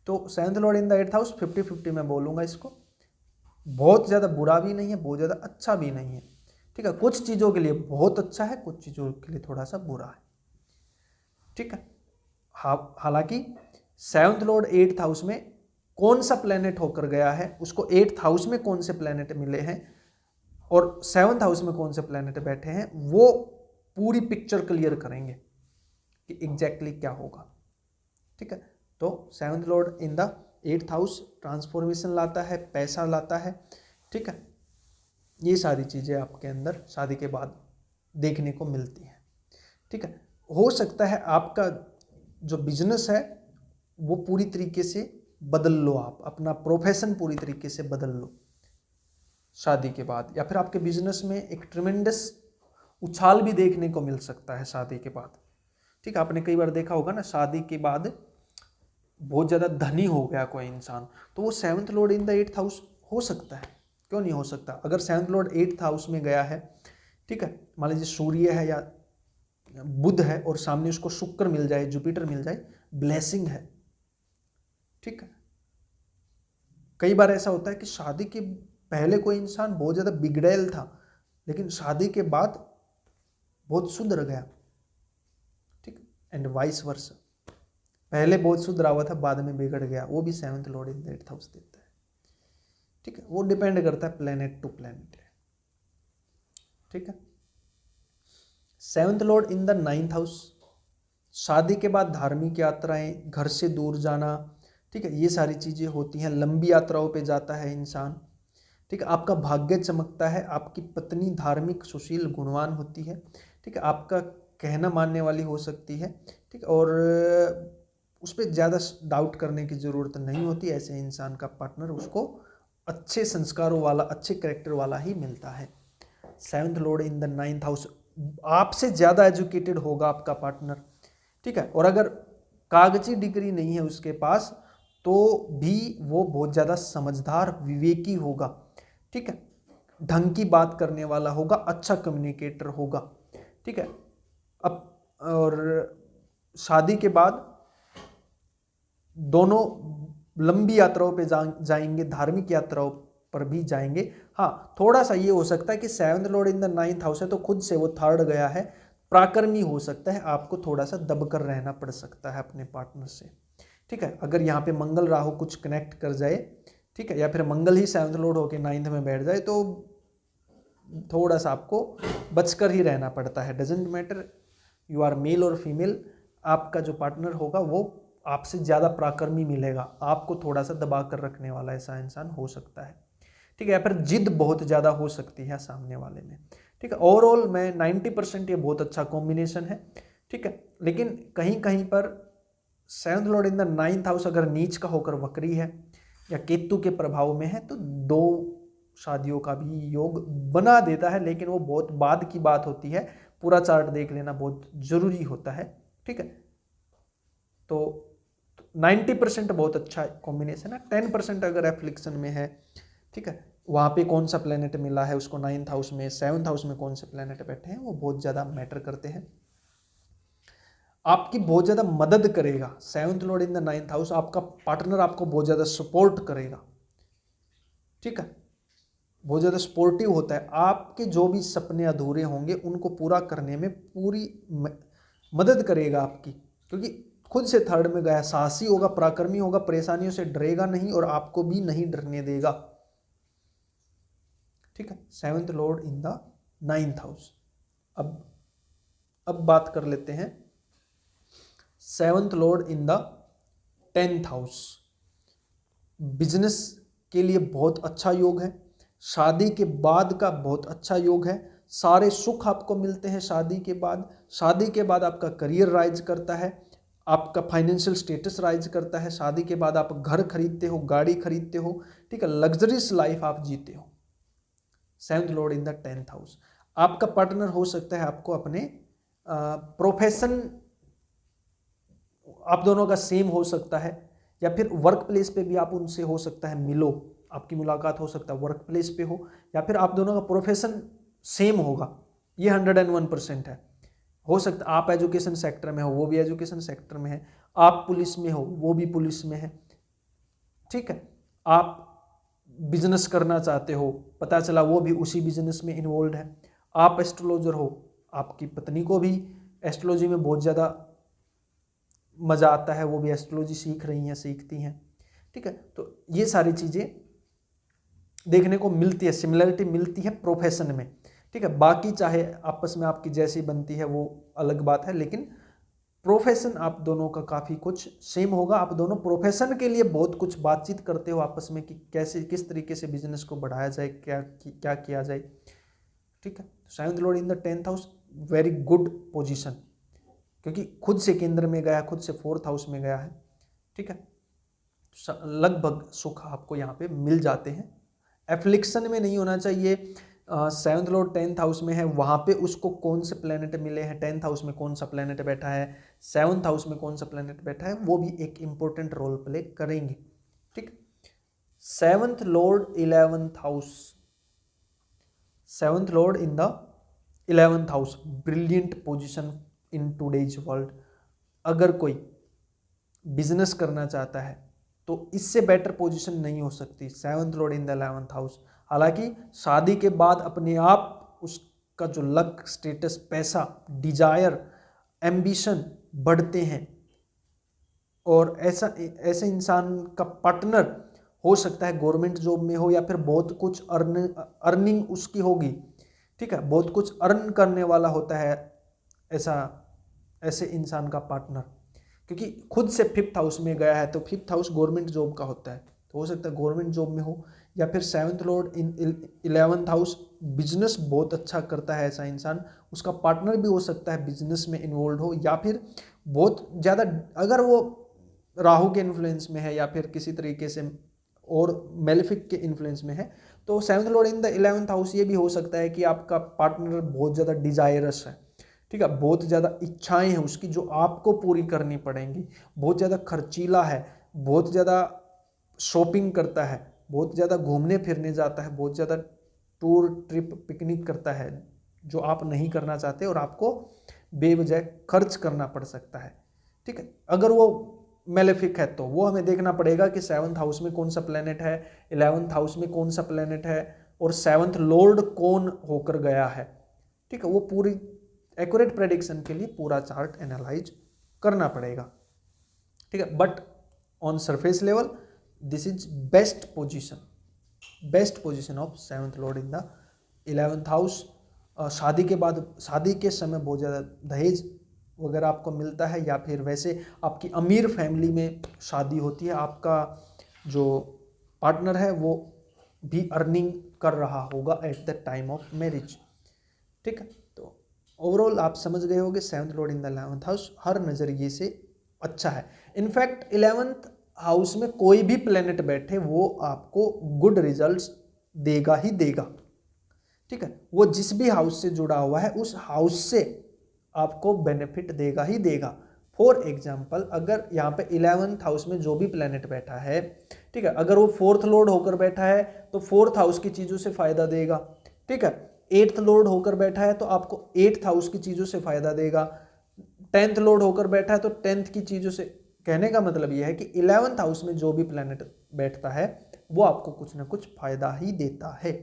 Speaker 2: तो seventh Lord in the 8th house 50-50 में बोलूंगा इसको, बहुत ज़्यादा बुरा भी नहीं है, बहुत ज़्यादा अच्छा भी नहीं है, ठीक है। कुछ चीज़ों के लिए बहुत अच्छा है, कुछ चीज़ों के लिए थोड़ा सा बुरा है, ठीक है। हालांकि सेवंथ लॉर्ड 8th हाउस में कौन सा प्लेनेट होकर गया है, उसको 8th हाउस में कौन से प्लेनेट मिले हैं और सेवंथ हाउस में कौन से प्लेनेट बैठे हैं, वो पूरी पिक्चर क्लियर करेंगे कि एग्जैक्टली क्या होगा, ठीक है। तो seventh Lord in the 8th house transformation लाता है, पैसा लाता है, ठीक है। ये सारी चीज़ें आपके अंदर शादी के बाद देखने को मिलती हैं, ठीक है। हो सकता है आपका जो बिजनेस है वो पूरी तरीके से बदल लो, आप अपना प्रोफेशन पूरी तरीके से बदल लो शादी के बाद, या फिर आपके बिजनेस में एक ट्रिमेंडस उछाल भी देखने को मिल सकता है शादी के बाद, ठीक है। आपने कई बार देखा होगा ना, शादी के बाद बहुत ज़्यादा धनी हो गया कोई इंसान तो वो seventh Lord in the 8th house हो सकता है, क्यों नहीं हो सकता। अगर सेवंथ लॉर्ड 8th हाउस में गया है, ठीक है, मान लीजिए सूर्य है या बुध है और सामने उसको शुक्र मिल जाए, जुपिटर मिल जाए, ब्लेसिंग है, ठीक है। कई बार ऐसा होता है कि शादी के पहले कोई इंसान बहुत ज़्यादा बिगड़ैल था लेकिन शादी के बाद बहुत सुधर गया, ठीक, एंड वाइस वर्सा, पहले बहुत सुधरा हुआ था बाद में बिगड़ गया, वो भी seventh Lord in the 8th house देता है, ठीक है। वो डिपेंड करता है प्लेनेट टू प्लेनेट, ठीक है। Seventh Lord in the 9th house, शादी के बाद धार्मिक यात्राएं, घर से दूर जाना, ठीक है, ये सारी चीज़ें होती हैं। लंबी यात्राओं पे जाता है इंसान, ठीक है। आपका भाग्य चमकता है, आपकी पत्नी धार्मिक, सुशील, गुणवान होती है, ठीक है। आपका कहना मानने वाली हो सकती है, ठीक है, और उस पर ज़्यादा डाउट करने की ज़रूरत नहीं होती। ऐसे इंसान का पार्टनर उसको अच्छे संस्कारों वाला, अच्छे कैरेक्टर वाला ही मिलता है। 7th lord in the 9th house, आपसे ज़्यादा एजुकेटेड होगा आपका पार्टनर, ठीक है। और अगर कागजी डिग्री नहीं है उसके पास तो भी वो बहुत ज़्यादा समझदार, विवेकी होगा, ठीक है। ढंग की बात करने वाला होगा, अच्छा कम्युनिकेटर होगा, ठीक है। अब और शादी के बाद दोनों लंबी यात्राओं पे जाएंगे, धार्मिक यात्राओं पर भी जाएंगे। हाँ, थोड़ा सा ये हो सकता है कि 7th lord in the 9th house है तो खुद से वो 3rd गया है, पराक्रमी हो सकता है, आपको थोड़ा सा दबकर रहना पड़ सकता है अपने पार्टनर से, ठीक है। अगर यहाँ पे मंगल राहु कुछ कनेक्ट कर जाए, ठीक है, या फिर मंगल ही 7th लॉर्ड होकर 9th में बैठ जाए तो थोड़ा सा आपको बचकर ही रहना पड़ता है। Doesn't matter you are male और फीमेल, आपका जो पार्टनर होगा वो आपसे ज़्यादा पराक्रमी मिलेगा, आपको थोड़ा सा दबा कर रखने वाला ऐसा इंसान हो सकता है, ठीक है। या फिर जिद बहुत ज़्यादा हो सकती है सामने वाले में, ठीक है। ओवरऑल मैं 90% ये बहुत अच्छा कॉम्बिनेशन है, ठीक है। लेकिन कहीं कहीं पर 7th lord in the 9th house अगर नीच का होकर वक्री है या केतु के प्रभाव में है तो 2 शादियों का भी योग बना देता है, लेकिन वो बहुत बाद की बात होती है। पूरा चार्ट देख लेना बहुत जरूरी होता है, ठीक है। तो 90% बहुत अच्छा कॉम्बिनेशन है। 10% अगर एफ्लिक्शन में है, ठीक है, वहाँ पे कौन सा प्लेनेट मिला है उसको 9th हाउस में, 7th हाउस में कौन से प्लेनेट बैठे हैं, वो बहुत ज़्यादा मैटर करते हैं, आपकी बहुत ज़्यादा मदद करेगा। 7th lord in the 9th house, आपका पार्टनर आपको बहुत ज़्यादा सपोर्ट करेगा, ठीक है, बहुत ज़्यादा सपोर्टिव होता है। आपके जो भी सपने अधूरे होंगे उनको पूरा करने में पूरी मदद करेगा आपकी, क्योंकि खुद से 3rd में गया, साहसी होगा, पराक्रमी होगा, परेशानियों से डरेगा नहीं और आपको भी नहीं डरने देगा, ठीक है। 7th lord in the 9th house. अब बात कर लेते हैं 7th lord in the 10th house. Business के लिए बहुत अच्छा योग है, शादी के बाद का बहुत अच्छा योग है, सारे सुख आपको मिलते हैं शादी के बाद। शादी के बाद आपका करियर राइज करता है, आपका फाइनेंशियल स्टेटस राइज करता है, शादी के बाद आप घर खरीदते हो, गाड़ी खरीदते हो, ठीक है, लग्जरियस लाइफ आप जीते हो। 7th lord in the 10th house, आपका पार्टनर हो सकता है आपको अपने प्रोफेशन, आप दोनों का सेम हो सकता है, या फिर वर्क प्लेस पे भी आप उनसे हो सकता है मिलो, आपकी मुलाकात हो सकता है वर्क प्लेस पे हो, या फिर आप दोनों का प्रोफेशन सेम होगा, ये 101% है। हो सकता आप एजुकेशन सेक्टर में हो, वो भी एजुकेशन सेक्टर में है, आप पुलिस में हो, वो भी पुलिस में है, ठीक है। आप बिजनेस करना चाहते हो, पता चला वो भी उसी बिजनेस में इन्वॉल्व है। आप एस्ट्रोलॉजर हो, आपकी पत्नी को भी एस्ट्रोलॉजी में बहुत ज़्यादा मज़ा आता है, वो भी एस्ट्रोलॉजी सीख रही हैं, सीखती हैं, ठीक है। तो ये सारी चीज़ें देखने को मिलती है, सिमिलरिटी मिलती है प्रोफेशन में, ठीक है। बाकी चाहे आपस में आपकी जैसी बनती है वो अलग बात है, लेकिन प्रोफेशन आप दोनों का काफ़ी कुछ सेम होगा। आप दोनों प्रोफेशन के लिए बहुत कुछ बातचीत करते हो आपस में कि कैसे, किस तरीके से बिजनेस को बढ़ाया जाए, क्या किया जाए, ठीक है। 7th lord in the 10th house, very good position, क्योंकि खुद से केंद्र में गया, खुद से 4th हाउस में गया है, ठीक है। लगभग सुख आपको यहाँ पे मिल जाते हैं, एफ्लिक्शन में नहीं होना चाहिए। 7th लॉर्ड 10th हाउस में है, वहाँ पे उसको कौन से प्लेनेट मिले हैं, 10th हाउस में कौन सा प्लेनेट बैठा है, 7th हाउस में कौन सा प्लेनेट बैठा है, वो भी एक इंपॉर्टेंट रोल प्ले करेंगे, ठीक। 7th Lord 11th house, 7th lord in the 11th house, brilliant position in today's world. अगर कोई बिजनेस करना चाहता है तो इससे बेटर पोजीशन नहीं हो सकती, 7th lord in the 11th house. हालांकि शादी के बाद अपने आप उसका जो लक, स्टेटस, पैसा, डिजायर, एम्बिशन बढ़ते हैं, और ऐसे इंसान का पार्टनर हो सकता है गवर्नमेंट जॉब में हो, या फिर बहुत कुछ अर्निंग उसकी होगी, ठीक है, बहुत कुछ अर्न करने वाला होता है ऐसे इंसान का पार्टनर, क्योंकि खुद से 5th हाउस में गया है, तो 5th हाउस गवर्नमेंट जॉब का होता है, तो हो सकता है गवर्नमेंट जॉब में हो, या फिर 7th लॉर्ड इन 11th हाउस बिजनेस बहुत अच्छा करता है ऐसा इंसान, उसका पार्टनर भी हो सकता है बिजनेस में इन्वॉल्व हो, या फिर बहुत ज़्यादा अगर वो राहु के इन्फ्लुएंस में है या फिर किसी तरीके से और मेलेफिक के इन्फ्लुएंस में है, तो 7th lord in the 11th house ये भी हो सकता है कि आपका पार्टनर बहुत ज़्यादा डिजायरस है, ठीक है, बहुत ज़्यादा इच्छाएं हैं उसकी जो आपको पूरी करनी पड़ेंगी, बहुत ज़्यादा खर्चीला है, बहुत ज़्यादा शॉपिंग करता है, बहुत ज़्यादा घूमने फिरने जाता है, बहुत ज़्यादा टूर ट्रिप पिकनिक करता है, जो आप नहीं करना चाहते और आपको बेवजह खर्च करना पड़ सकता है, ठीक है। अगर वो मेलेफिक है तो वो हमें देखना पड़ेगा कि 7th हाउस में कौन सा प्लेनेट है, 11th हाउस में कौन सा प्लेनेट है, और 7th लॉर्ड कौन होकर गया है, ठीक है। वो पूरी एक्यूरेट प्रेडिक्शन के लिए पूरा चार्ट एनालाइज करना पड़ेगा, ठीक है। But on surface level this is best position of 7th lord in the 11th house. शादी के बाद, शादी के समय बहुत ज़्यादा दहेज वगैरह आपको मिलता है, या फिर वैसे आपकी अमीर फैमिली में शादी होती है, आपका जो पार्टनर है वो भी अर्निंग कर रहा होगा at the time of marriage, ठीक है। तो ओवरऑल आप समझ गए होंगे 7th lord in the 11th house हर नज़रिए से अच्छा है। इनफैक्ट 11th हाउस में कोई भी प्लेनेट बैठे वो आपको गुड रिजल्ट्स देगा ही देगा, ठीक है। वो जिस भी हाउस से जुड़ा हुआ है उस हाउस से आपको बेनिफिट देगा ही देगा। फॉर एग्जाम्पल, अगर यहाँ पे 11th हाउस में जो भी प्लेनेट बैठा है, ठीक है, अगर वो 4th लॉर्ड होकर बैठा है तो 4th हाउस की चीज़ों से फायदा देगा, ठीक है। 8th लॉर्ड होकर बैठा है तो आपको 8th हाउस की चीज़ों से फायदा देगा। 10th लॉर्ड होकर बैठा है तो 10th की चीज़ों से, कहने का मतलब यह है कि 11th हाउस में जो भी प्लेनेट बैठता है वो आपको कुछ ना कुछ फायदा ही देता है।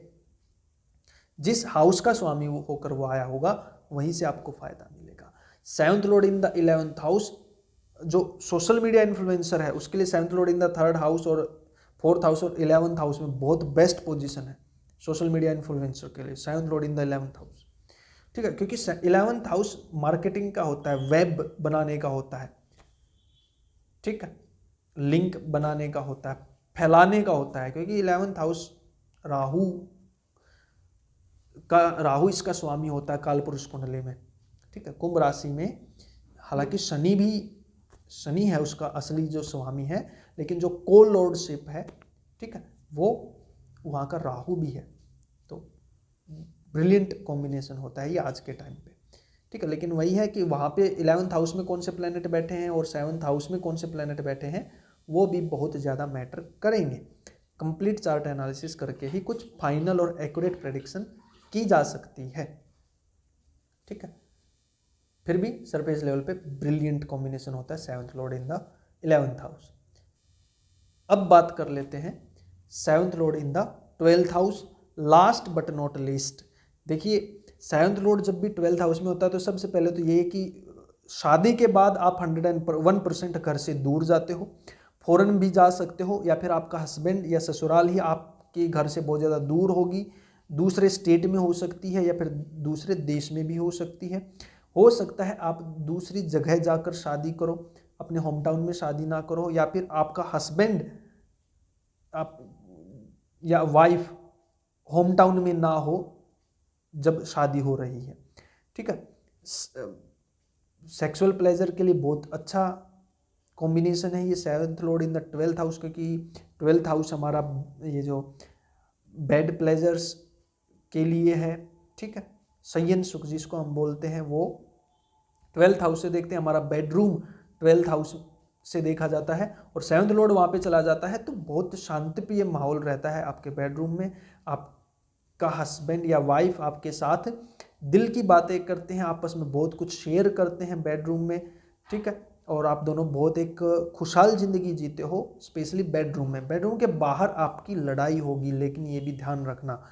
Speaker 2: जिस हाउस का स्वामी वो होकर वो आया होगा वहीं से आपको फायदा मिलेगा। 7th lord in the 11th house, जो सोशल मीडिया इन्फ्लुएंसर है उसके लिए 7th lord in the 3rd house और 4th हाउस और 11th हाउस में बहुत बेस्ट पोजीशन है सोशल मीडिया इन्फ्लुएंसर के लिए 7th lord in the 11th house, ठीक है। क्योंकि 11th हाउस मार्केटिंग का होता है, वेब बनाने का होता है, ठीक है, लिंक बनाने का होता है, फैलाने का होता है, क्योंकि 11th हाउस राहु इसका स्वामी होता है कालपुरुष कुंडली में, ठीक है, कुंभ राशि में। हालांकि शनि है उसका असली जो स्वामी है, लेकिन जो को लॉर्डशिप है, ठीक है, वो वहाँ का राहु भी है। तो ब्रिलियंट कॉम्बिनेशन होता है ये आज के टाइम पे, ठीक है। लेकिन वही है कि वहाँ पे 11th हाउस में कौन से प्लेनेट बैठे हैं और 7th हाउस में कौन से प्लेनेट बैठे हैं वो भी बहुत ज़्यादा मैटर करेंगे। कंप्लीट चार्ट एनालिसिस करके ही कुछ फाइनल और एक्यूरेट प्रेडिक्शन की जा सकती है, ठीक है। फिर भी सरफेस लेवल पे ब्रिलियंट कॉम्बिनेशन होता है 7th lord in the 11th house. अब बात कर लेते हैं 7th lord in the 12th house, last but not least. देखिए 7th लॉर्ड जब भी 12th हाउस में होता है तो सबसे पहले तो ये है कि शादी के बाद आप 101% घर से दूर जाते हो, फॉरेन भी जा सकते हो, या फिर आपका हस्बैंड या ससुराल ही आपके घर से बहुत ज़्यादा दूर होगी, दूसरे स्टेट में हो सकती है या फिर दूसरे देश में भी हो सकती है। हो सकता है आप दूसरी जगह जाकर शादी करो, अपने होम टाउन में शादी ना करो, या फिर आपका हस्बैंड आप या वाइफ होम टाउन में ना हो जब शादी हो रही है, ठीक है। सेक्सुअल प्लेजर के लिए बहुत अच्छा कॉम्बिनेशन है ये 7th lord in the 12th house, क्योंकि 12th हाउस हमारा ये जो बेड प्लेजर्स के लिए है, ठीक है, शयन सुख जिसको हम बोलते हैं वो 12th हाउस से देखते हैं। हमारा बेडरूम 12th हाउस से देखा जाता है और 7th लॉर्ड वहाँ पे चला जाता है तो बहुत शांतिप्रिय माहौल रहता है आपके बेडरूम में। आपका हस्बैंड या वाइफ आपके साथ दिल की बातें करते हैं, आपस में बहुत कुछ शेयर करते हैं बेडरूम में, ठीक है, और आप दोनों बहुत एक खुशहाल जिंदगी जीते हो, स्पेशली बेडरूम में। बेडरूम के बाहर आपकी लड़ाई होगी, लेकिन ये भी ध्यान रखना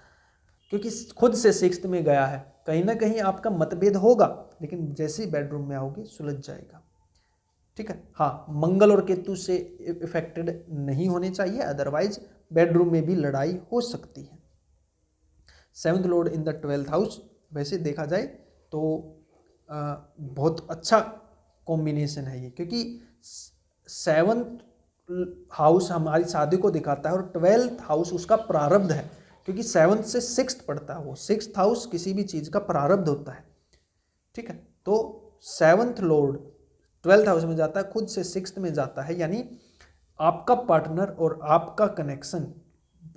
Speaker 2: क्योंकि खुद से 6th में गया है, कहीं ना कहीं आपका मतभेद होगा, लेकिन जैसे ही बेडरूम में आओगे सुलझ जाएगा, ठीक है। हाँ, मंगल और केतु से इफेक्टेड नहीं होने चाहिए, अदरवाइज बेडरूम में भी लड़ाई हो सकती है। 7th lord in the 12th house वैसे देखा जाए तो बहुत अच्छा कॉम्बिनेशन है ये, क्योंकि 7th हाउस हमारी शादी को दिखाता है और 12th हाउस उसका प्रारब्ध है, क्योंकि 7th से 6th पड़ता है, वो 6th हाउस किसी भी चीज़ का प्रारब्ध होता है। ठीक है, तो 7th लॉर्ड 12th हाउस में जाता है, खुद से 6th में जाता है, यानी आपका पार्टनर और आपका कनेक्शन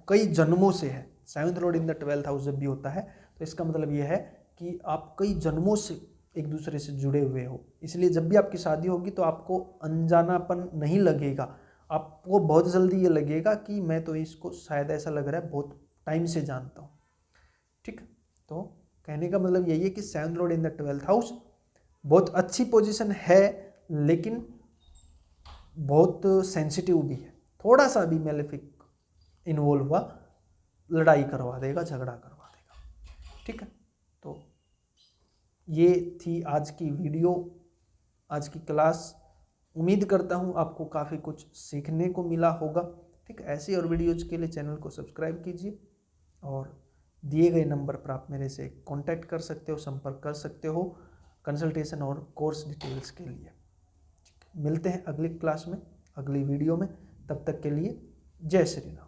Speaker 2: कई जन्मों से है। 7th lord in the 12th house जब भी होता है तो इसका मतलब यह है कि आप कई जन्मों से एक दूसरे से जुड़े हुए हो, इसलिए जब भी आपकी शादी होगी तो आपको अनजानापन नहीं लगेगा, आपको बहुत जल्दी ये लगेगा कि मैं तो इसको शायद ऐसा लग रहा है बहुत टाइम से जानता हूँ। ठीक, तो कहने का मतलब यही है कि 7th lord in the 12th house बहुत अच्छी पोजीशन है, लेकिन बहुत सेंसिटिव भी है, थोड़ा सा भी मेलेफिक इन्वॉल्व हुआ लड़ाई करवा देगा, झगड़ा करवा देगा। ठीक है, तो ये थी आज की वीडियो, आज की क्लास। उम्मीद करता हूँ आपको काफ़ी कुछ सीखने को मिला होगा। ठीक, ऐसी और वीडियोज के लिए चैनल को सब्सक्राइब कीजिए और दिए गए नंबर पर आप मेरे से कांटेक्ट कर सकते हो, संपर्क कर सकते हो कंसल्टेशन और कोर्स डिटेल्स के लिए। मिलते हैं अगली क्लास में, अगली वीडियो में, तब तक के लिए जय श्री राम।